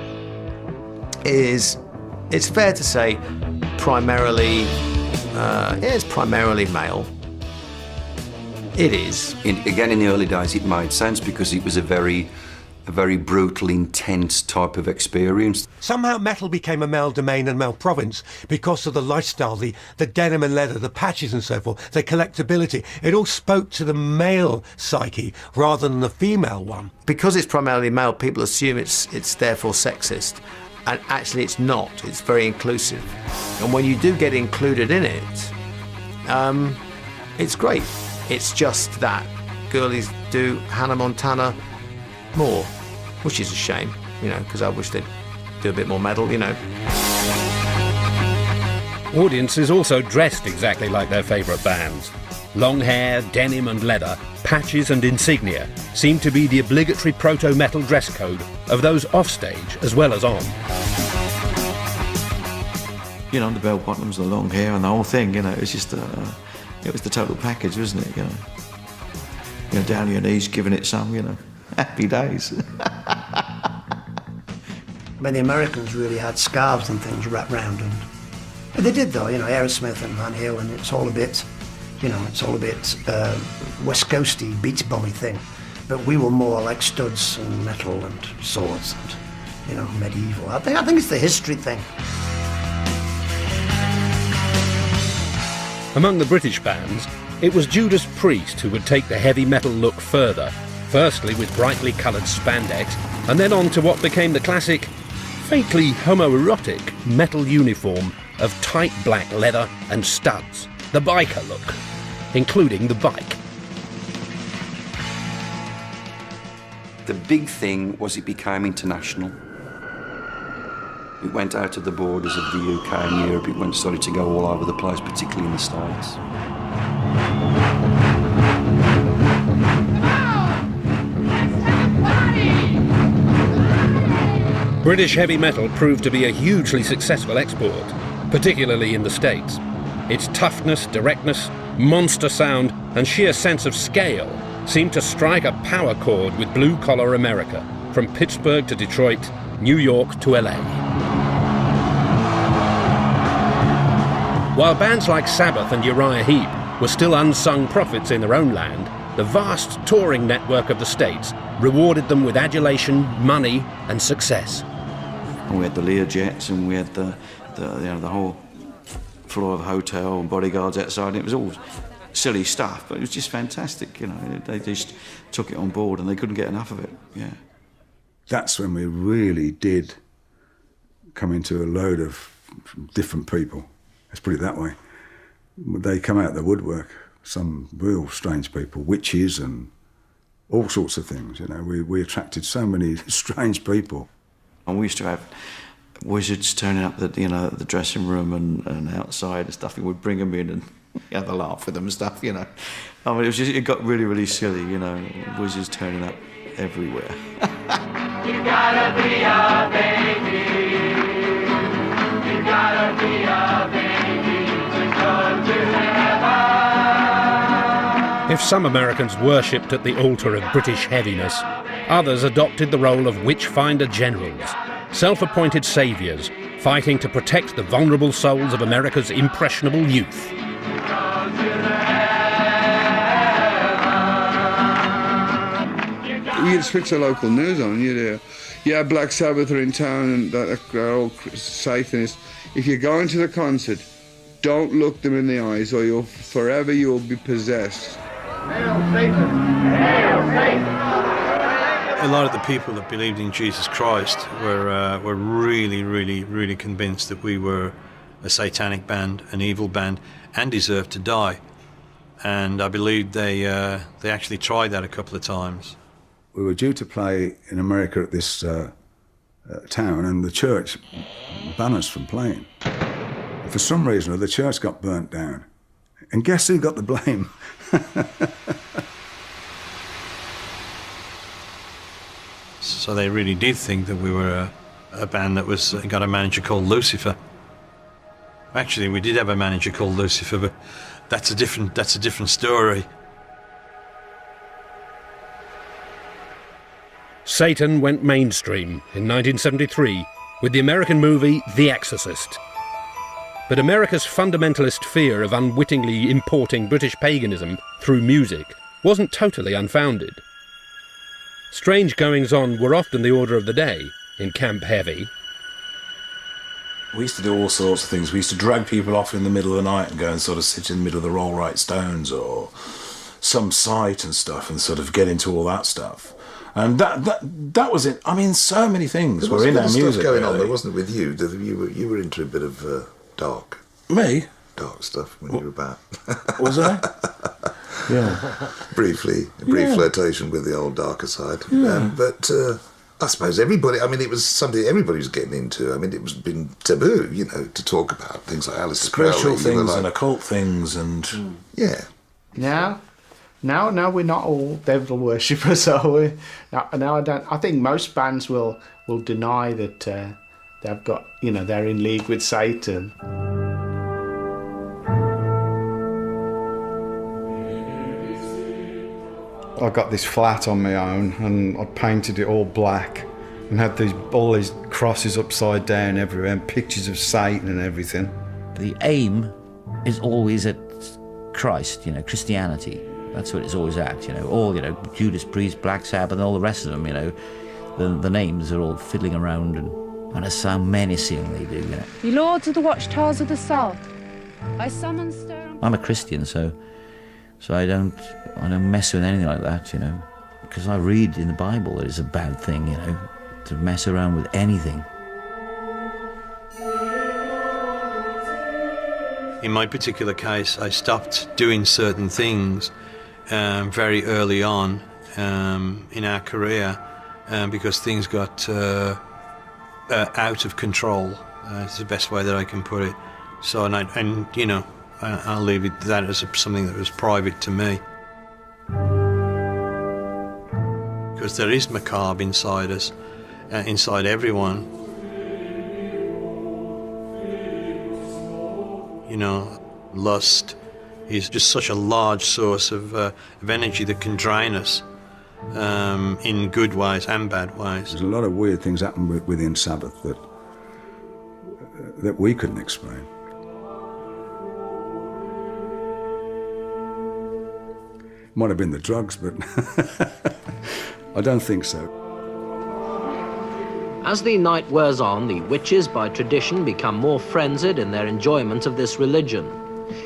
is, it's fair to say, primarily, it's primarily male. It is. Again, in the early days, it made sense because it was a very brutal, intense type of experience. Somehow metal became a male domain and male province because of the lifestyle, the denim and leather, the patches and so forth, the collectability. It all spoke to the male psyche rather than the female one. Because it's primarily male, people assume it's therefore sexist. And actually it's not. It's very inclusive. And when you do get included in it, it's great. It's just that girlies do Hannah Montana more, which is a shame, you know, because I wish they'd do a bit more metal, you know. Audiences also dressed exactly like their favourite bands. Long hair, denim and leather, patches and insignia seemed to be the obligatory proto-metal dress code of those offstage as well as on. You know, the bell-bottoms, the long hair and the whole thing, you know, it was just it was the total package, wasn't it, you know, down on your knees giving it some, you know, happy days. I mean, the Americans really had scarves and things wrapped round them. But they did, though, you know, Aerosmith and Van Halen, it's all a bit, you know, it's all a bit West Coasty, Beach Bomby thing. But we were more like studs and metal and swords and, you know, medieval. I think it's the history thing. Among the British bands, it was Judas Priest who would take the heavy metal look further, firstly with brightly coloured spandex, and then on to what became the classic, faintly homoerotic metal uniform of tight black leather and studs, the biker look, including the bike. The big thing was it became international. It went out of the borders of the UK and Europe. It started to go all over the place, particularly in the States. British heavy metal proved to be a hugely successful export, particularly in the States. Its toughness, directness, monster sound, and sheer sense of scale seemed to strike a power chord with blue-collar America, from Pittsburgh to Detroit, New York to LA. While bands like Sabbath and Uriah Heep were still unsung prophets in their own land, the vast touring network of the States rewarded them with adulation, money, and success. And we had the Learjets, and we had the whole floor of the hotel and bodyguards outside. And it was all silly stuff, but it was just fantastic. You know, they just took it on board, and they couldn't get enough of it. Yeah. That's when we really did come into a load of different people. Let's put it that way. They come out of the woodwork, some real strange people, witches and all sorts of things. You know, we attracted so many strange people. And we used to have wizards turning up at the dressing room and outside and stuff. We would bring them in and have a laugh with them and stuff, you know. I mean, it got really, really silly, you know, wizards turning up everywhere. You gotta be a baby. You gotta be a baby to go to heaven. If some Americans worshipped at the altar of British heaviness, others adopted the role of witch-finder generals, self-appointed saviours, fighting to protect the vulnerable souls of America's impressionable youth. You'd switch the local news on, you'd hear, yeah, Black Sabbath are in town and they're all Satanists. If you go into the concert, don't look them in the eyes or you'll be possessed. Hail Satan! Hail Satan! A lot of the people that believed in Jesus Christ were really, really, really convinced that we were a satanic band, an evil band, and deserved to die. And I believe they actually tried that a couple of times. We were due to play in America at this town, and the church banned us from playing. For some reason, the church got burnt down. And guess who got the blame? So they really did think that we were a band that got a manager called Lucifer. Actually, we did have a manager called Lucifer, but that's a different story. Satan went mainstream in 1973 with the American movie The Exorcist. But America's fundamentalist fear of unwittingly importing British paganism through music wasn't totally unfounded. Strange goings-on were often the order of the day in Camp Heavy. We used to do all sorts of things. We used to drag people off in the middle of the night and go and sort of sit in the middle of the Roll Right Stones or some site and stuff and sort of get into all that stuff. And that was it. I mean, so many things were in our music. Stuff going on, really. there wasn't it, with you? You were into a bit of dark. Me? Dark stuff when you were about. Was I? Yeah. Brief flirtation with the old darker side. Yeah. But I suppose everybody, I mean, it was something everybody was getting into. I mean, it was been taboo, you know, to talk about things like Alice Spiritual things and occult things and... Yeah. Now we're not all devil worshippers, are we? Now I think most bands will deny that they've got, you know, they're in league with Satan. I got this flat on my own and I painted it all black and had all these crosses upside down everywhere and pictures of Satan and everything. The aim is always at Christ, you know, Christianity. That's what it's always at, you know. All, you know, Judas Priest, Black Sabbath, and all the rest of them, you know. The names are all fiddling around and they sound menacing, they do, you know. Ye lords of the watchtowers of the south, I summon stir... I'm a Christian, so I don't mess with anything like that, you know. Because I read in the Bible that it's a bad thing, you know, to mess around with anything. In my particular case, I stopped doing certain things very early on in our career because things got out of control. It's the best way that I can put it. So, and you know, I'll leave that as something that was private to me. Because there is macabre inside us, inside everyone. You know, lust is just such a large source of energy that can drain us in good ways and bad ways. There's a lot of weird things happen within Sabbath that we couldn't explain. Might have been the drugs, but I don't think so. As the night wears on, the witches by tradition become more frenzied in their enjoyment of this religion.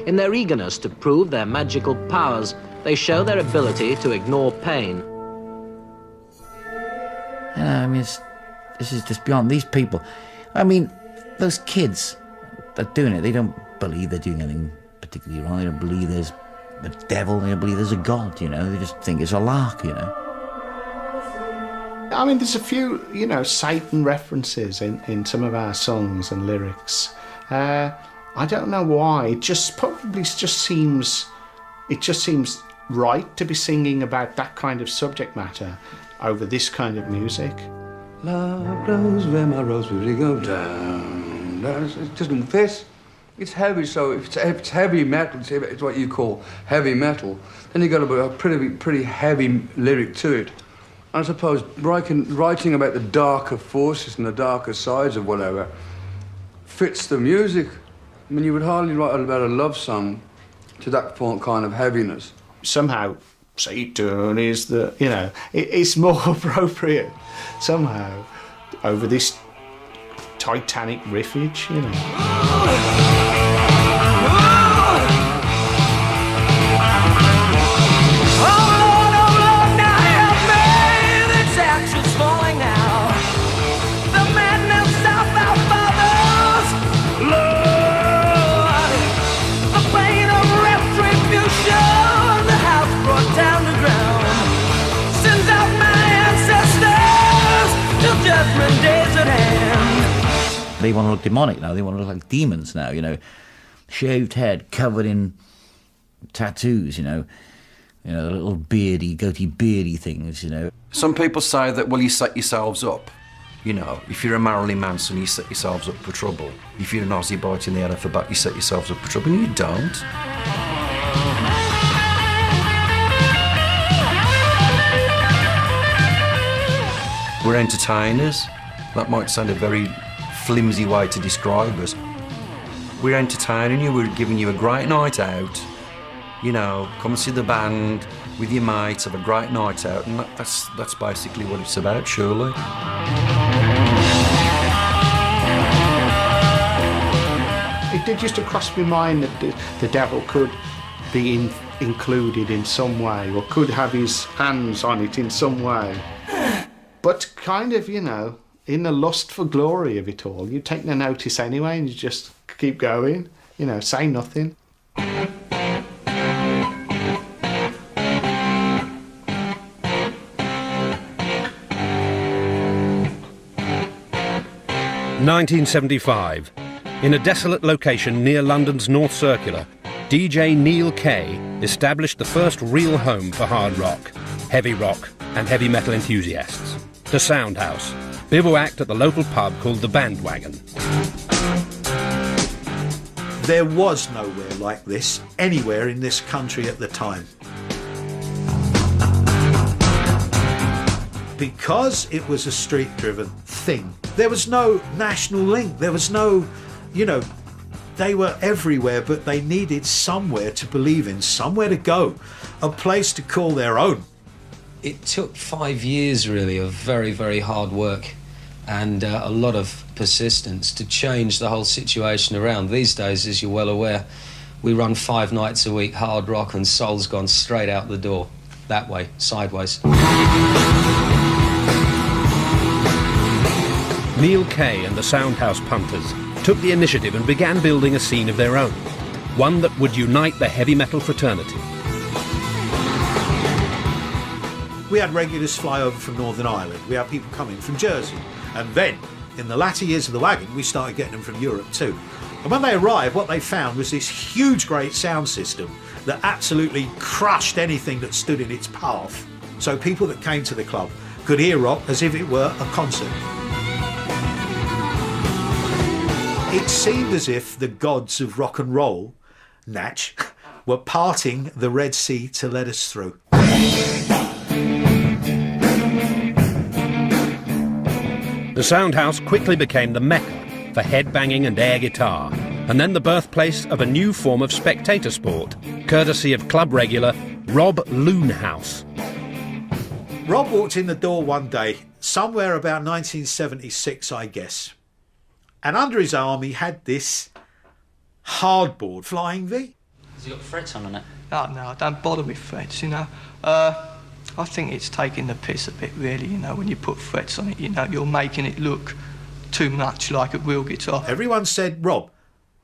In their eagerness to prove their magical powers, they show their ability to ignore pain. I mean, this is just beyond these people. I mean, those kids that are doing it, they don't believe they're doing anything particularly wrong. They don't believe there's a devil. They don't believe there's a God, you know. They just think it's a lark, you know. I mean, there's a few, you know, Satan references in some of our songs and lyrics. I don't know why. It just seems right to be singing about that kind of subject matter over this kind of music. Love blows where my rose really go down. It doesn't fit. It's heavy, so if it's heavy metal, it's what you call heavy metal, then you've got a pretty heavy lyric to it. And I suppose writing about the darker forces and the darker sides of whatever fits the music. I mean, you would hardly write about a love song to that kind of heaviness. Somehow, Satan is the, you know, it's more appropriate somehow over this Titanic riffage, you know. They want to look demonic now. They want to look like demons now, you know. Shaved head, covered in tattoos, you know, the little goatee beardy things, you know. Some people say that, well, you set yourselves up. You know, if you're a Marilyn Manson, you set yourselves up for trouble. If you're an Aussie biting the head off the back, you set yourselves up for trouble, and you don't. We're entertainers. That might sound a very flimsy way to describe us. We're entertaining you, we're giving you a great night out. You know, come and see the band with your mates, have a great night out, and that's basically what it's about, surely. It did just cross my mind that the devil could be included in some way, or could have his hands on it in some way. But kind of, you know, in the lust for glory of it all, you take no notice anyway and you just keep going, you know, say nothing. 1975. In a desolate location near London's North Circular, DJ Neil Kay established the first real home for hard rock, heavy rock and heavy metal enthusiasts. The Sound House, bivouacked at the local pub called the Bandwagon. There was nowhere like this anywhere in this country at the time. Because it was a street-driven thing. There was no national link. There was no, you know, they were everywhere, but they needed somewhere to believe in, somewhere to go, a place to call their own. It took 5 years, really, of very, very hard work and a lot of persistence to change the whole situation around. These days, as you're well aware, we run 5 nights a week, hard rock, and soul's gone straight out the door. That way, sideways. Neil Kay and the Soundhouse Punters took the initiative and began building a scene of their own, one that would unite the heavy metal fraternity. We had regulars fly over from Northern Ireland. We had people coming from Jersey. And then, in the latter years of the wagon, we started getting them from Europe too. And when they arrived, what they found was this huge, great sound system that absolutely crushed anything that stood in its path. So people that came to the club could hear rock as if it were a concert. It seemed as if the gods of rock and roll, Natch, were parting the Red Sea to let us through. The Soundhouse quickly became the mecca for headbanging and air guitar, and then the birthplace of a new form of spectator sport, courtesy of club regular Rob Loonhouse. Rob walked in the door one day, somewhere about 1976, I guess, and under his arm he had this hardboard Flying V. Has he got frets on it? Oh, no, don't bother with frets, you know. I think it's taking the piss a bit, really, you know, when you put frets on it, you know, you're making it look too much like a real guitar. Everyone said, Rob,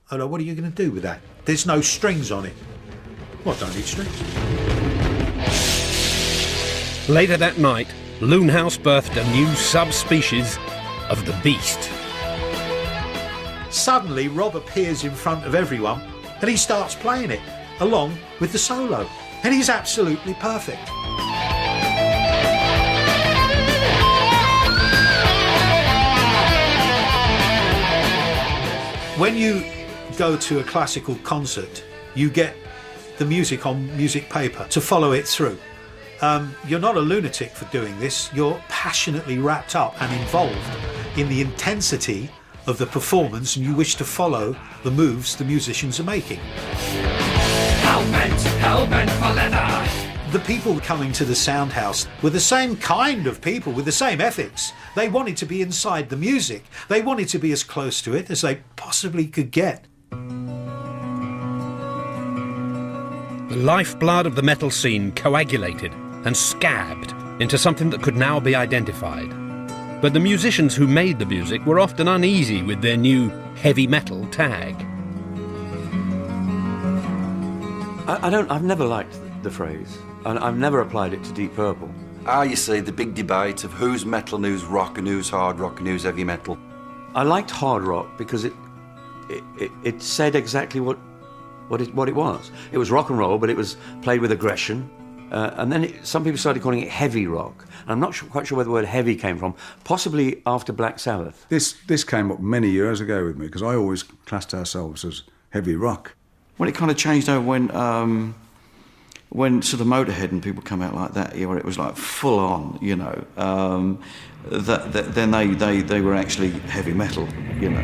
hello, what are you going to do with that? There's no strings on it. Well, I don't need strings. Later that night, Loonhouse birthed a new subspecies of the beast. Suddenly, Rob appears in front of everyone and he starts playing it, along with the solo. And he's absolutely perfect. When you go to a classical concert, you get the music on music paper to follow it through. You're not a lunatic for doing this. You're passionately wrapped up and involved in the intensity of the performance, and you wish to follow the moves the musicians are making. Hell-bent for leather. The people coming to the Soundhouse were the same kind of people with the same ethics. They wanted to be inside the music. They wanted to be as close to it as they possibly could get. The lifeblood of the metal scene coagulated and scabbed into something that could now be identified. But the musicians who made the music were often uneasy with their new heavy metal tag. I've never liked the phrase, and I've never applied it to Deep Purple. You see, the big debate of who's metal and who's rock and who's hard rock and who's heavy metal. I liked hard rock because it said exactly what it was. It was rock and roll, but it was played with aggression. And then some people started calling it heavy rock. And I'm not quite sure where the word heavy came from, possibly after Black Sabbath. This came up many years ago with me, because I always classed ourselves as heavy rock. Well, it kind of changed over when sort of Motorhead and people come out like that, where it was like full on, you know. Then they were actually heavy metal, you know.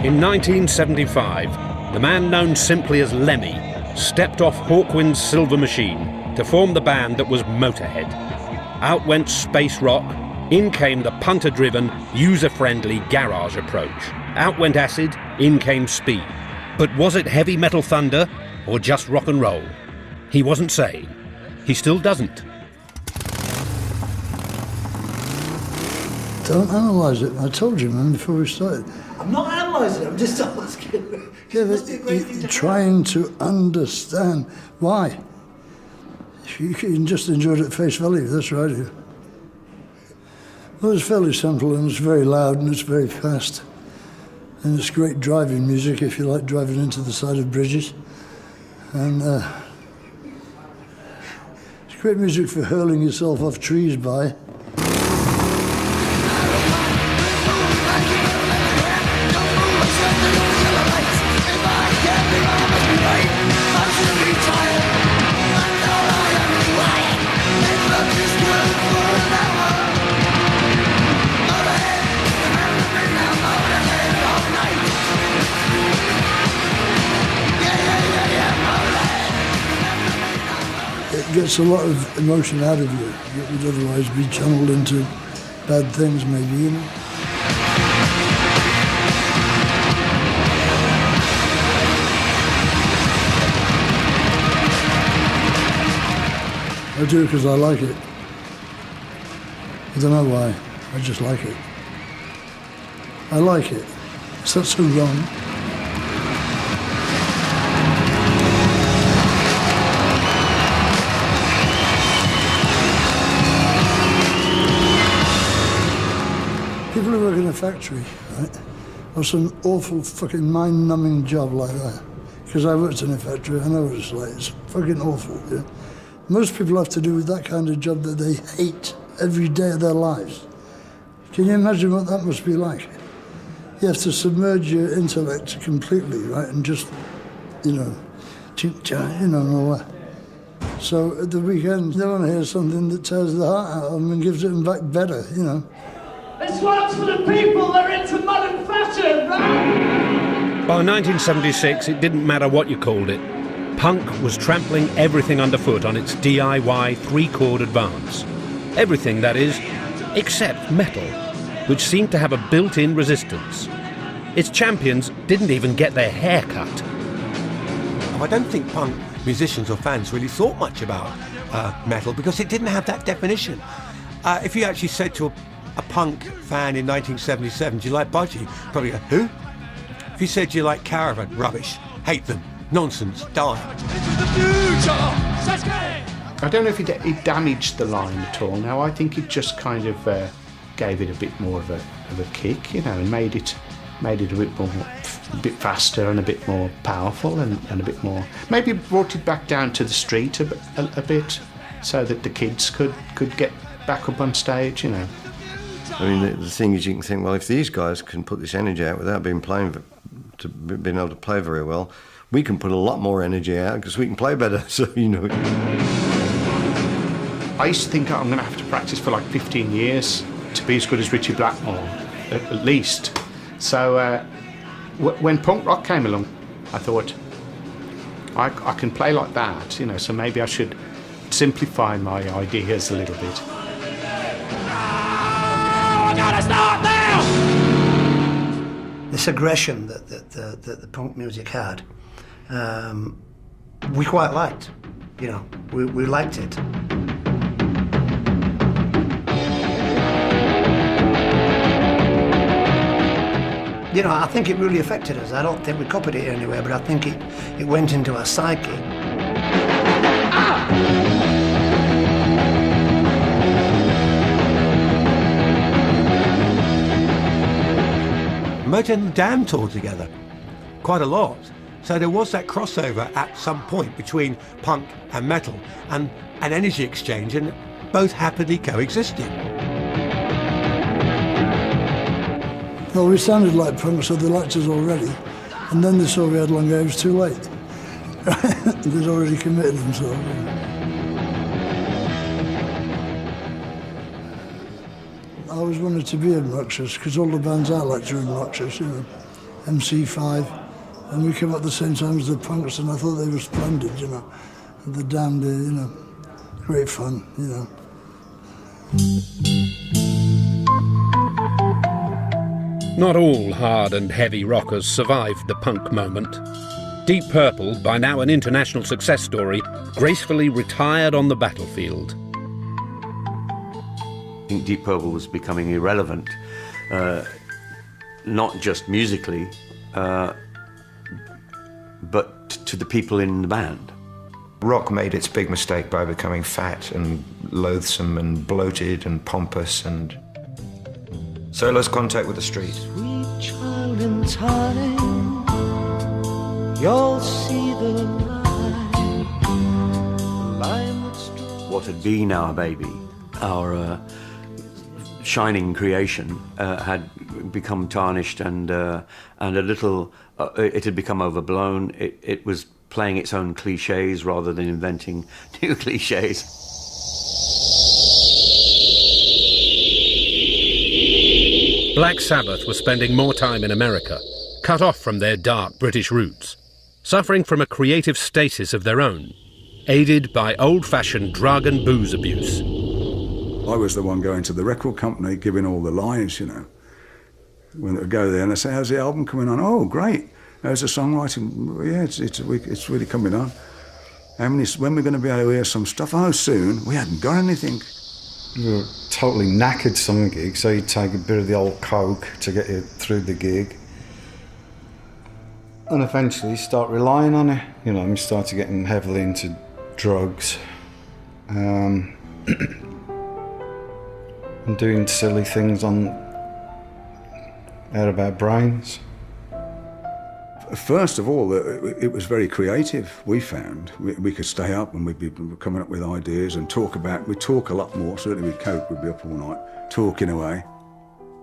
In 1975, the man known simply as Lemmy stepped off Hawkwind's Silver Machine to form the band that was Motorhead. Out went space rock, in came the punter-driven, user-friendly garage approach. Out went acid, in came speed. But was it heavy metal thunder or just rock and roll? He wasn't saying. He still doesn't. Don't analyse it. I told you, man, before we started. I'm not analysing it, I'm just asking. Yeah, but trying to understand why. You can just enjoy it at face value, that's right. Well, it's fairly simple, and it's very loud, and it's very fast. And it's great driving music if you like driving into the side of bridges. And it's great music for hurling yourself off trees by. Gets a lot of emotion out of you that would otherwise be channeled into bad things, maybe, you know. I do because I like it. I don't know why, I just like it. I like it. Is that so wrong? People who work in a factory, right, or some awful fucking mind-numbing job like that, because I worked in a factory, I know what it's like. It's fucking awful. Yeah? Most people have to do with that kind of job that they hate every day of their lives. Can you imagine what that must be like? You have to submerge your intellect completely, right, and just, and all that. So at the weekend, they want to hear something that tears the heart out of them and gives it them back better, This one's for the people that are into modern fashion, right? By 1976, it didn't matter what you called it. Punk was trampling everything underfoot on its DIY three-chord advance. Everything, that is, except metal, which seemed to have a built-in resistance. Its champions didn't even get their hair cut. I don't think punk musicians or fans really thought much about metal because it didn't have that definition. If you actually said to a punk fan in 1977, do you like Budgie? Probably go, who? If you said, do you like Caravan? Rubbish. Hate them. Nonsense. Die. I don't know if it damaged the line at all. Now, I think it just kind of gave it a bit more of a kick, and made it a bit faster and a bit more powerful and a bit more. Maybe brought it back down to the street a bit, so that the kids could get back up on stage, I mean, the thing is, you can think, well, if these guys can put this energy out without being able to play very well, we can put a lot more energy out because we can play better. So I used to think I'm going to have to practice for like 15 years to be as good as Richie Blackmore, at least. So when punk rock came along, I thought, I can play like that, so maybe I should simplify my ideas a little bit. I gotta start now! This aggression that the punk music had, we quite liked. We liked it. I think it really affected us. I don't think we copied it anywhere, but I think it went into our psyche. Motown and Damn toured together quite a lot. So there was that crossover at some point between punk and metal and an energy exchange, and both happily coexisted. Well, we sounded like punk, so they liked us already. And then they saw we had long hair, it was too late. They'd already committed themselves. I always wanted to be obnoxious, because all the bands I liked were obnoxious, MC5. And we came up at the same time as the punks, and I thought they were splendid, And the Damned, great fun, Not all hard and heavy rockers survived the punk moment. Deep Purple, by now an international success story, gracefully retired on the battlefield. I think Deep Purple was becoming irrelevant, not just musically, but to the people in the band. Rock made its big mistake by becoming fat and loathsome and bloated and pompous, and so lost contact with the street. Sweet child in time, you'll see the line that's drawn. What had been our baby, our shining creation, had become tarnished and a little. It had become overblown. It was playing its own cliches rather than inventing new cliches. Black Sabbath was spending more time in America, cut off from their dark British roots, suffering from a creative stasis of their own, aided by old-fashioned drug and booze abuse. I was the one going to the record company, giving all the lines, When they would go there and they say, how's the album coming on? Oh, great. How's the songwriting? Yeah, it's really coming on. When are we going to be able to hear some stuff? Oh, soon. We hadn't got anything. We were totally knackered some gigs, so you'd take a bit of the old coke to get you through the gig. And eventually you start relying on it. You start getting heavily into drugs. And doing silly things on out of our brains. First of all, it was very creative, we found. We could stay up and we'd be coming up with ideas and we'd talk a lot more. Certainly with Coke, we'd be up all night, talking away.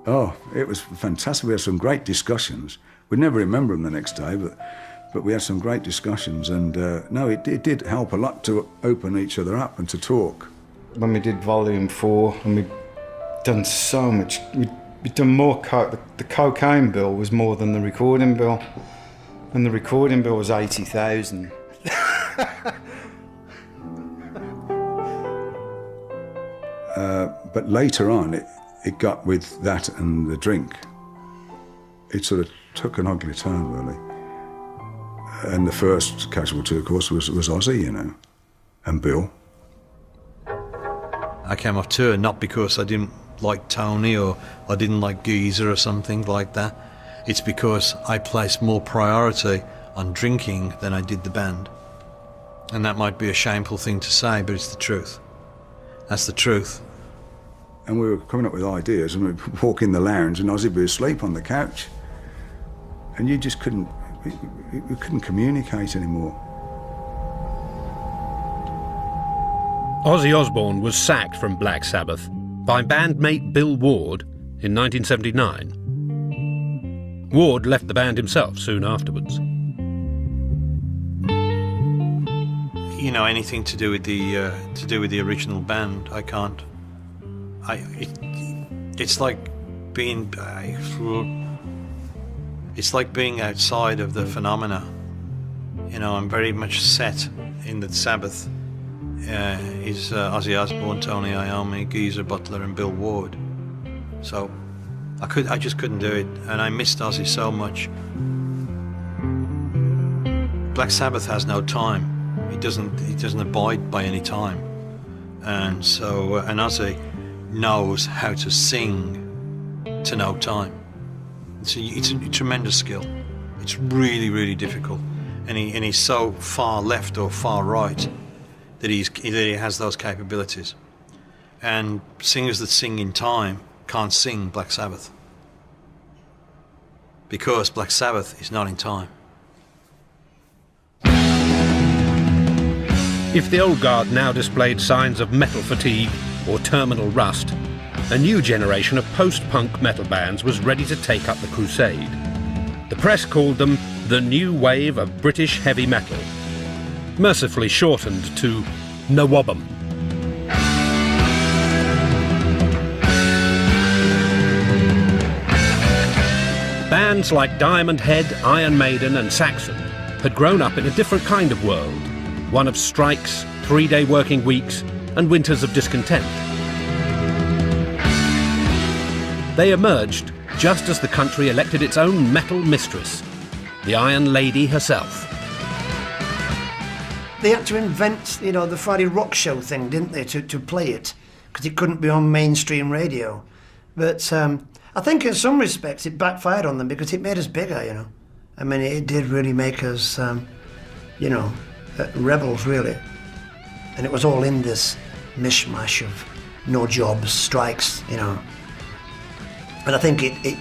Oh, it was fantastic. We had some great discussions. We'd never remember them the next day, but we had some great discussions, and no, it did help a lot to open each other up and to talk. When we did Volume 4, and we'd done so much, we'd done more coke. The cocaine bill was more than the recording bill, and the recording bill was 80,000. But later on, it got with that and the drink. It sort of took an ugly turn, really. And the first casualty, of course, was Ozzy, you know, and Bill. I came off tour not because I didn't like Tony or I didn't like Geezer or something like that. It's because I placed more priority on drinking than I did the band. And that might be a shameful thing to say, but it's the truth. That's the truth. And we were coming up with ideas, and we'd walk in the lounge and Ozzy would be asleep on the couch. And you just couldn't, we couldn't communicate anymore. Ozzy Osbourne was sacked from Black Sabbath by bandmate Bill Ward in 1979. Ward left the band himself soon afterwards. You know, anything to do with the original band, I can't. It's like being outside of the phenomena. You know, I'm very much set in the Sabbath. Is Ozzy Osbourne, Tony Iommi, Geezer Butler, and Bill Ward. So I just couldn't do it, and I missed Ozzy so much. Black Sabbath has no time. He doesn't abide by any time, and so and Ozzy knows how to sing to no time. It's a tremendous skill. It's really, really difficult, and he's so far left or far right that he has those capabilities. And singers that sing in time can't sing Black Sabbath because Black Sabbath is not in time. If the old guard now displayed signs of metal fatigue or terminal rust, a new generation of post-punk metal bands was ready to take up the crusade. The press called them the new wave of British heavy metal, mercifully shortened to NWOBHM. Bands like Diamond Head, Iron Maiden and Saxon had grown up in a different kind of world, one of strikes, 3-day working weeks and winters of discontent. They emerged just as the country elected its own metal mistress, the Iron Lady herself. They had to invent, you know, the Friday rock show thing, didn't they, to play it, because it couldn't be on mainstream radio. But I think in some respects it backfired on them because it made us bigger, you know. I mean, it did really make us, you know, rebels, really. And it was all in this mishmash of no jobs, strikes, you know. And I think it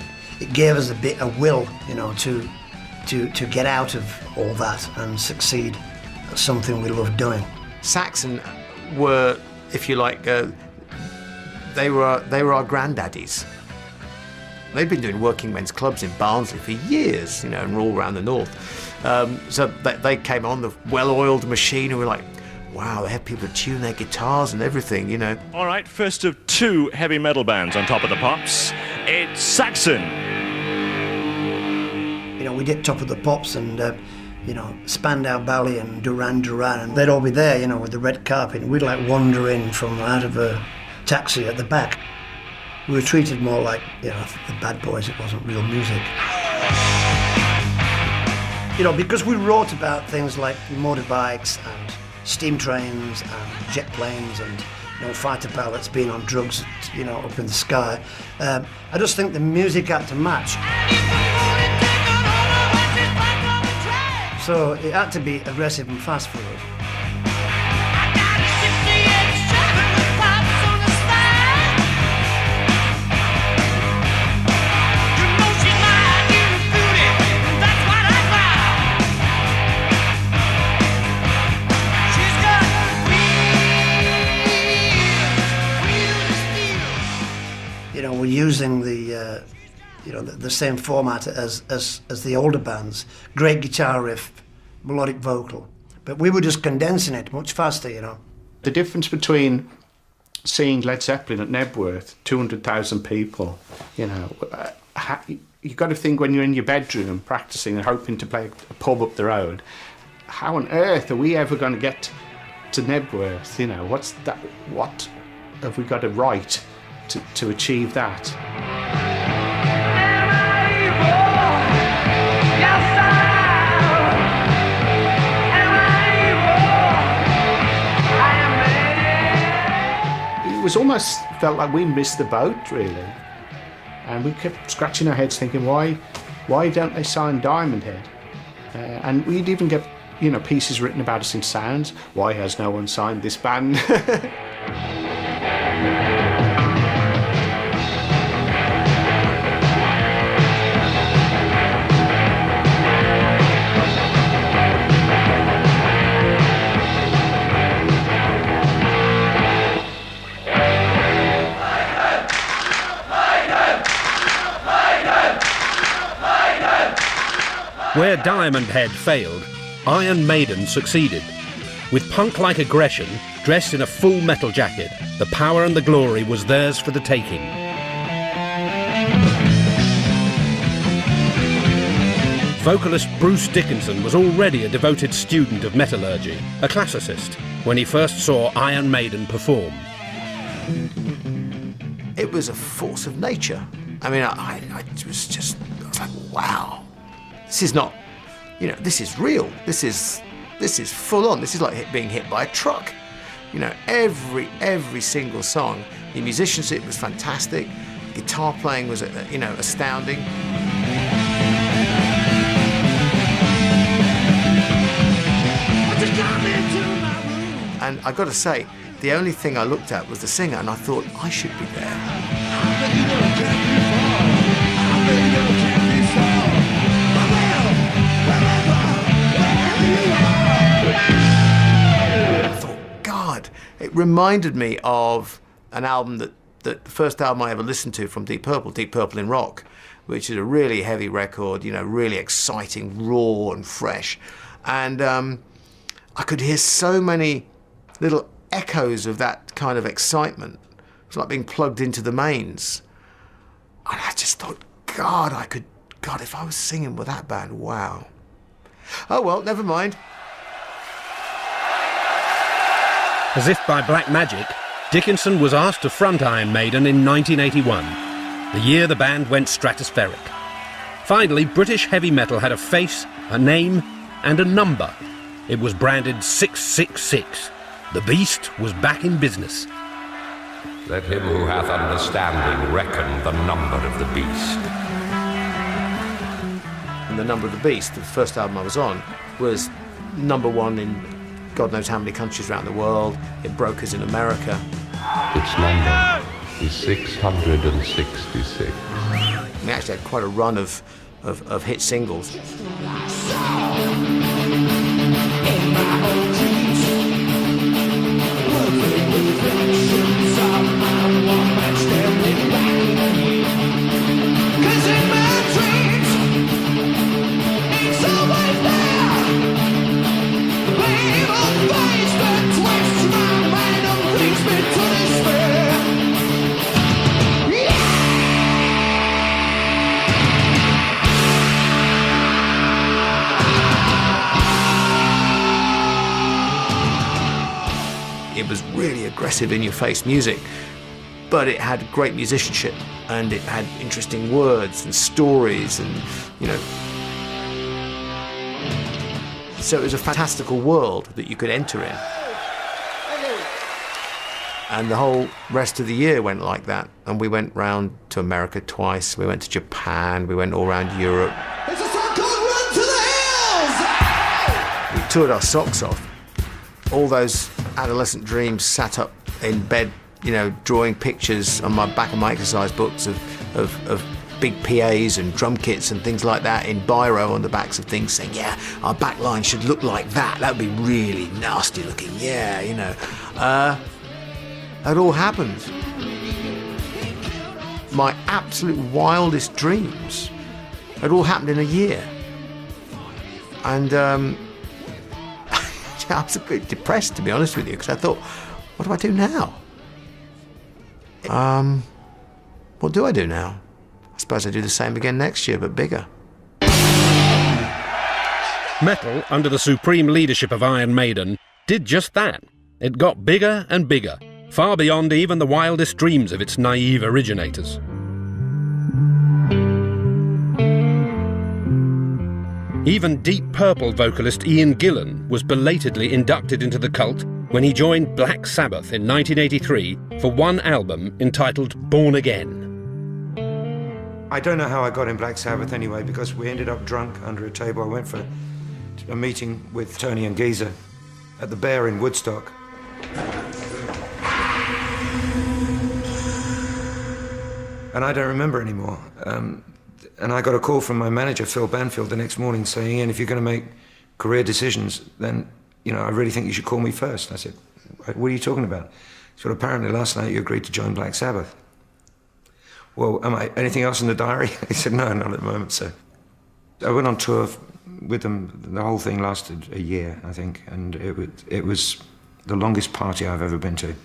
gave us a will, you know, to get out of all that and succeed at something we love doing. Saxon were, if you like, they were our granddaddies. They'd been doing working men's clubs in Barnsley for years, you know, and all around the north. So they came on the well-oiled machine, and we were like, wow, they had people to tune their guitars and everything, you know. All right, first of two heavy metal bands on Top of the Pops, it's Saxon. You know, we did Top of the Pops and, you know, Spandau Ballet and Duran Duran, and they'd all be there, you know, with the red carpet, and we'd like wander in from out of a taxi at the back. We were treated more like, you know, the bad boys. It wasn't real music. You know, because we wrote about things like motorbikes and steam trains and jet planes and, you know, fighter pilots being on drugs, you know, up in the sky. I just think the music had to match. So it had to be aggressive and fast for us. we're using the same format as the older bands. Great guitar riff, melodic vocal. But we were just condensing it much faster, The difference between seeing Led Zeppelin at Nebworth, 200,000 people, you've got to think when you're in your bedroom practicing and hoping to play a pub up the road, how on earth are we ever going to get to Nebworth? What's that? What have we got to write to achieve that? It was almost felt like we missed the boat, really. And we kept scratching our heads thinking, why don't they sign Diamond Head? And we'd even get, pieces written about us in Sounds. Why has no one signed this band? Where Diamond Head failed, Iron Maiden succeeded. With punk-like aggression, dressed in a full metal jacket, the power and the glory was theirs for the taking. Vocalist Bruce Dickinson was already a devoted student of metallurgy, a classicist, when he first saw Iron Maiden perform. It was a force of nature. I mean, I was like, wow. This is not, this is real. This is full on. This is like being hit by a truck. Every single song. The musicianship was fantastic. Guitar playing was, astounding. And I got to say, the only thing I looked at was the singer, and I thought I should be there. It reminded me of an album that the first album I ever listened to from Deep Purple in Rock, which is a really heavy record, really exciting, raw and fresh. And I could hear so many little echoes of that kind of excitement. It was like being plugged into the mains. And I just thought, God, if I was singing with that band, wow. Oh well, never mind. As if by black magic, Dickinson was asked to front Iron Maiden in 1981, the year the band went stratospheric. Finally, British heavy metal had a face, a name, and a number. It was branded 666. The beast was back in business. Let him who hath understanding reckon the number of the beast. And the number of the beast, the first album I was on, was #1 in God knows how many countries around the world. It broke us in America. Its number is 666. We actually had quite a run of hit singles. It was really aggressive, in-your-face music, but it had great musicianship, and it had interesting words and stories, and so it was a fantastical world that you could enter in. And the whole rest of the year went like that, and we went round to America twice, we went to Japan, we went all around Europe. It's a song called Run to the Hills! We toured our socks off. All those adolescent dreams sat up in bed, drawing pictures on my back of my exercise books of big PAs and drum kits and things like that in biro on the backs of things, saying, yeah, our back line should look like that. That would be really nasty looking, yeah, It all happened. my absolute wildest dreams had all happened in a year. And I was a bit depressed, to be honest with you, because I thought, what do I do now? What do I do now? I suppose I do the same again next year, but bigger. Metal, under the supreme leadership of Iron Maiden, did just that. It got bigger and bigger, far beyond even the wildest dreams of its naive originators. Even Deep Purple vocalist Ian Gillan was belatedly inducted into the cult when he joined Black Sabbath in 1983 for one album entitled Born Again. I don't know how I got in Black Sabbath anyway, because we ended up drunk under a table. I went for a meeting with Tony and Geezer at the Bear in Woodstock. And I don't remember anymore. And I got a call from my manager, Phil Banfield, the next morning saying, Ian, if you're going to make career decisions, then, I really think you should call me first. I said, what are you talking about? He said, apparently last night you agreed to join Black Sabbath. Well, anything else in the diary? He said, no, not at the moment, sir. I went on tour with them. The whole thing lasted a year, I think, and it was the longest party I've ever been to.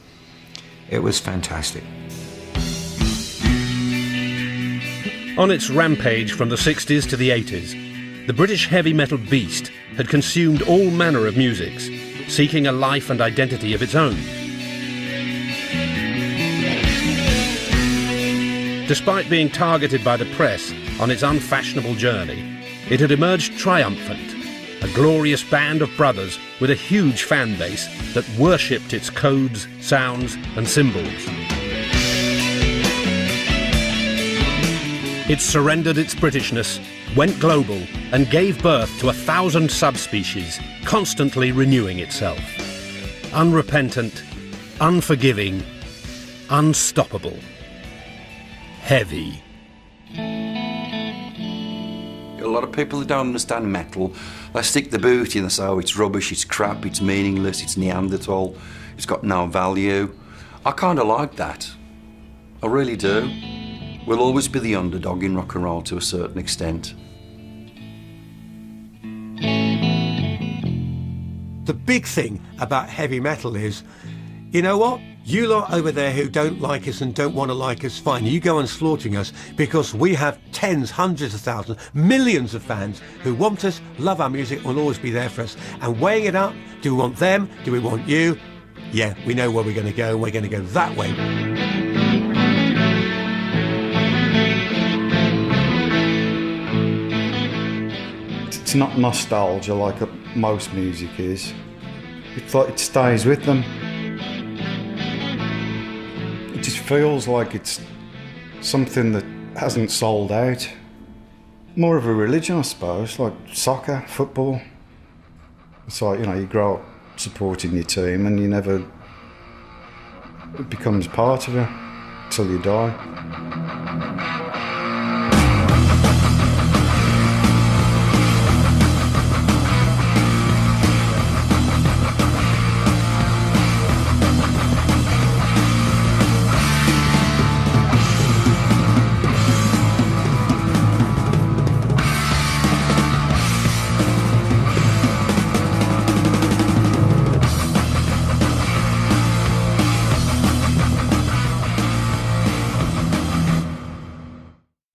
It was fantastic. On its rampage from the 60s to the 80s, the British heavy metal beast had consumed all manner of musics, seeking a life and identity of its own. Despite being targeted by the press on its unfashionable journey, it had emerged triumphant, a glorious band of brothers with a huge fan base that worshipped its codes, sounds and symbols. It surrendered its Britishness, went global, and gave birth to 1,000 subspecies, constantly renewing itself. Unrepentant, unforgiving, unstoppable. Heavy. A lot of people that don't understand metal, they stick the boot in and say, oh, it's rubbish, it's crap, it's meaningless, it's Neanderthal, it's got no value. I kind of like that. I really do. We'll always be the underdog in rock and roll to a certain extent. The big thing about heavy metal is, you know what? You lot over there who don't like us and don't want to like us, fine. You go on slaughtering us, because we have tens, hundreds of thousands, millions of fans who want us, love our music, will always be there for us. And weighing it up, do we want them? Do we want you? Yeah, we know where we're going to go, and we're going to go that way. It's not nostalgia like most music is. It's like it stays with them. It just feels like it's something that hasn't sold out. More of a religion, I suppose, like soccer, football. It's like, you grow up supporting your team and it becomes part of you till you die.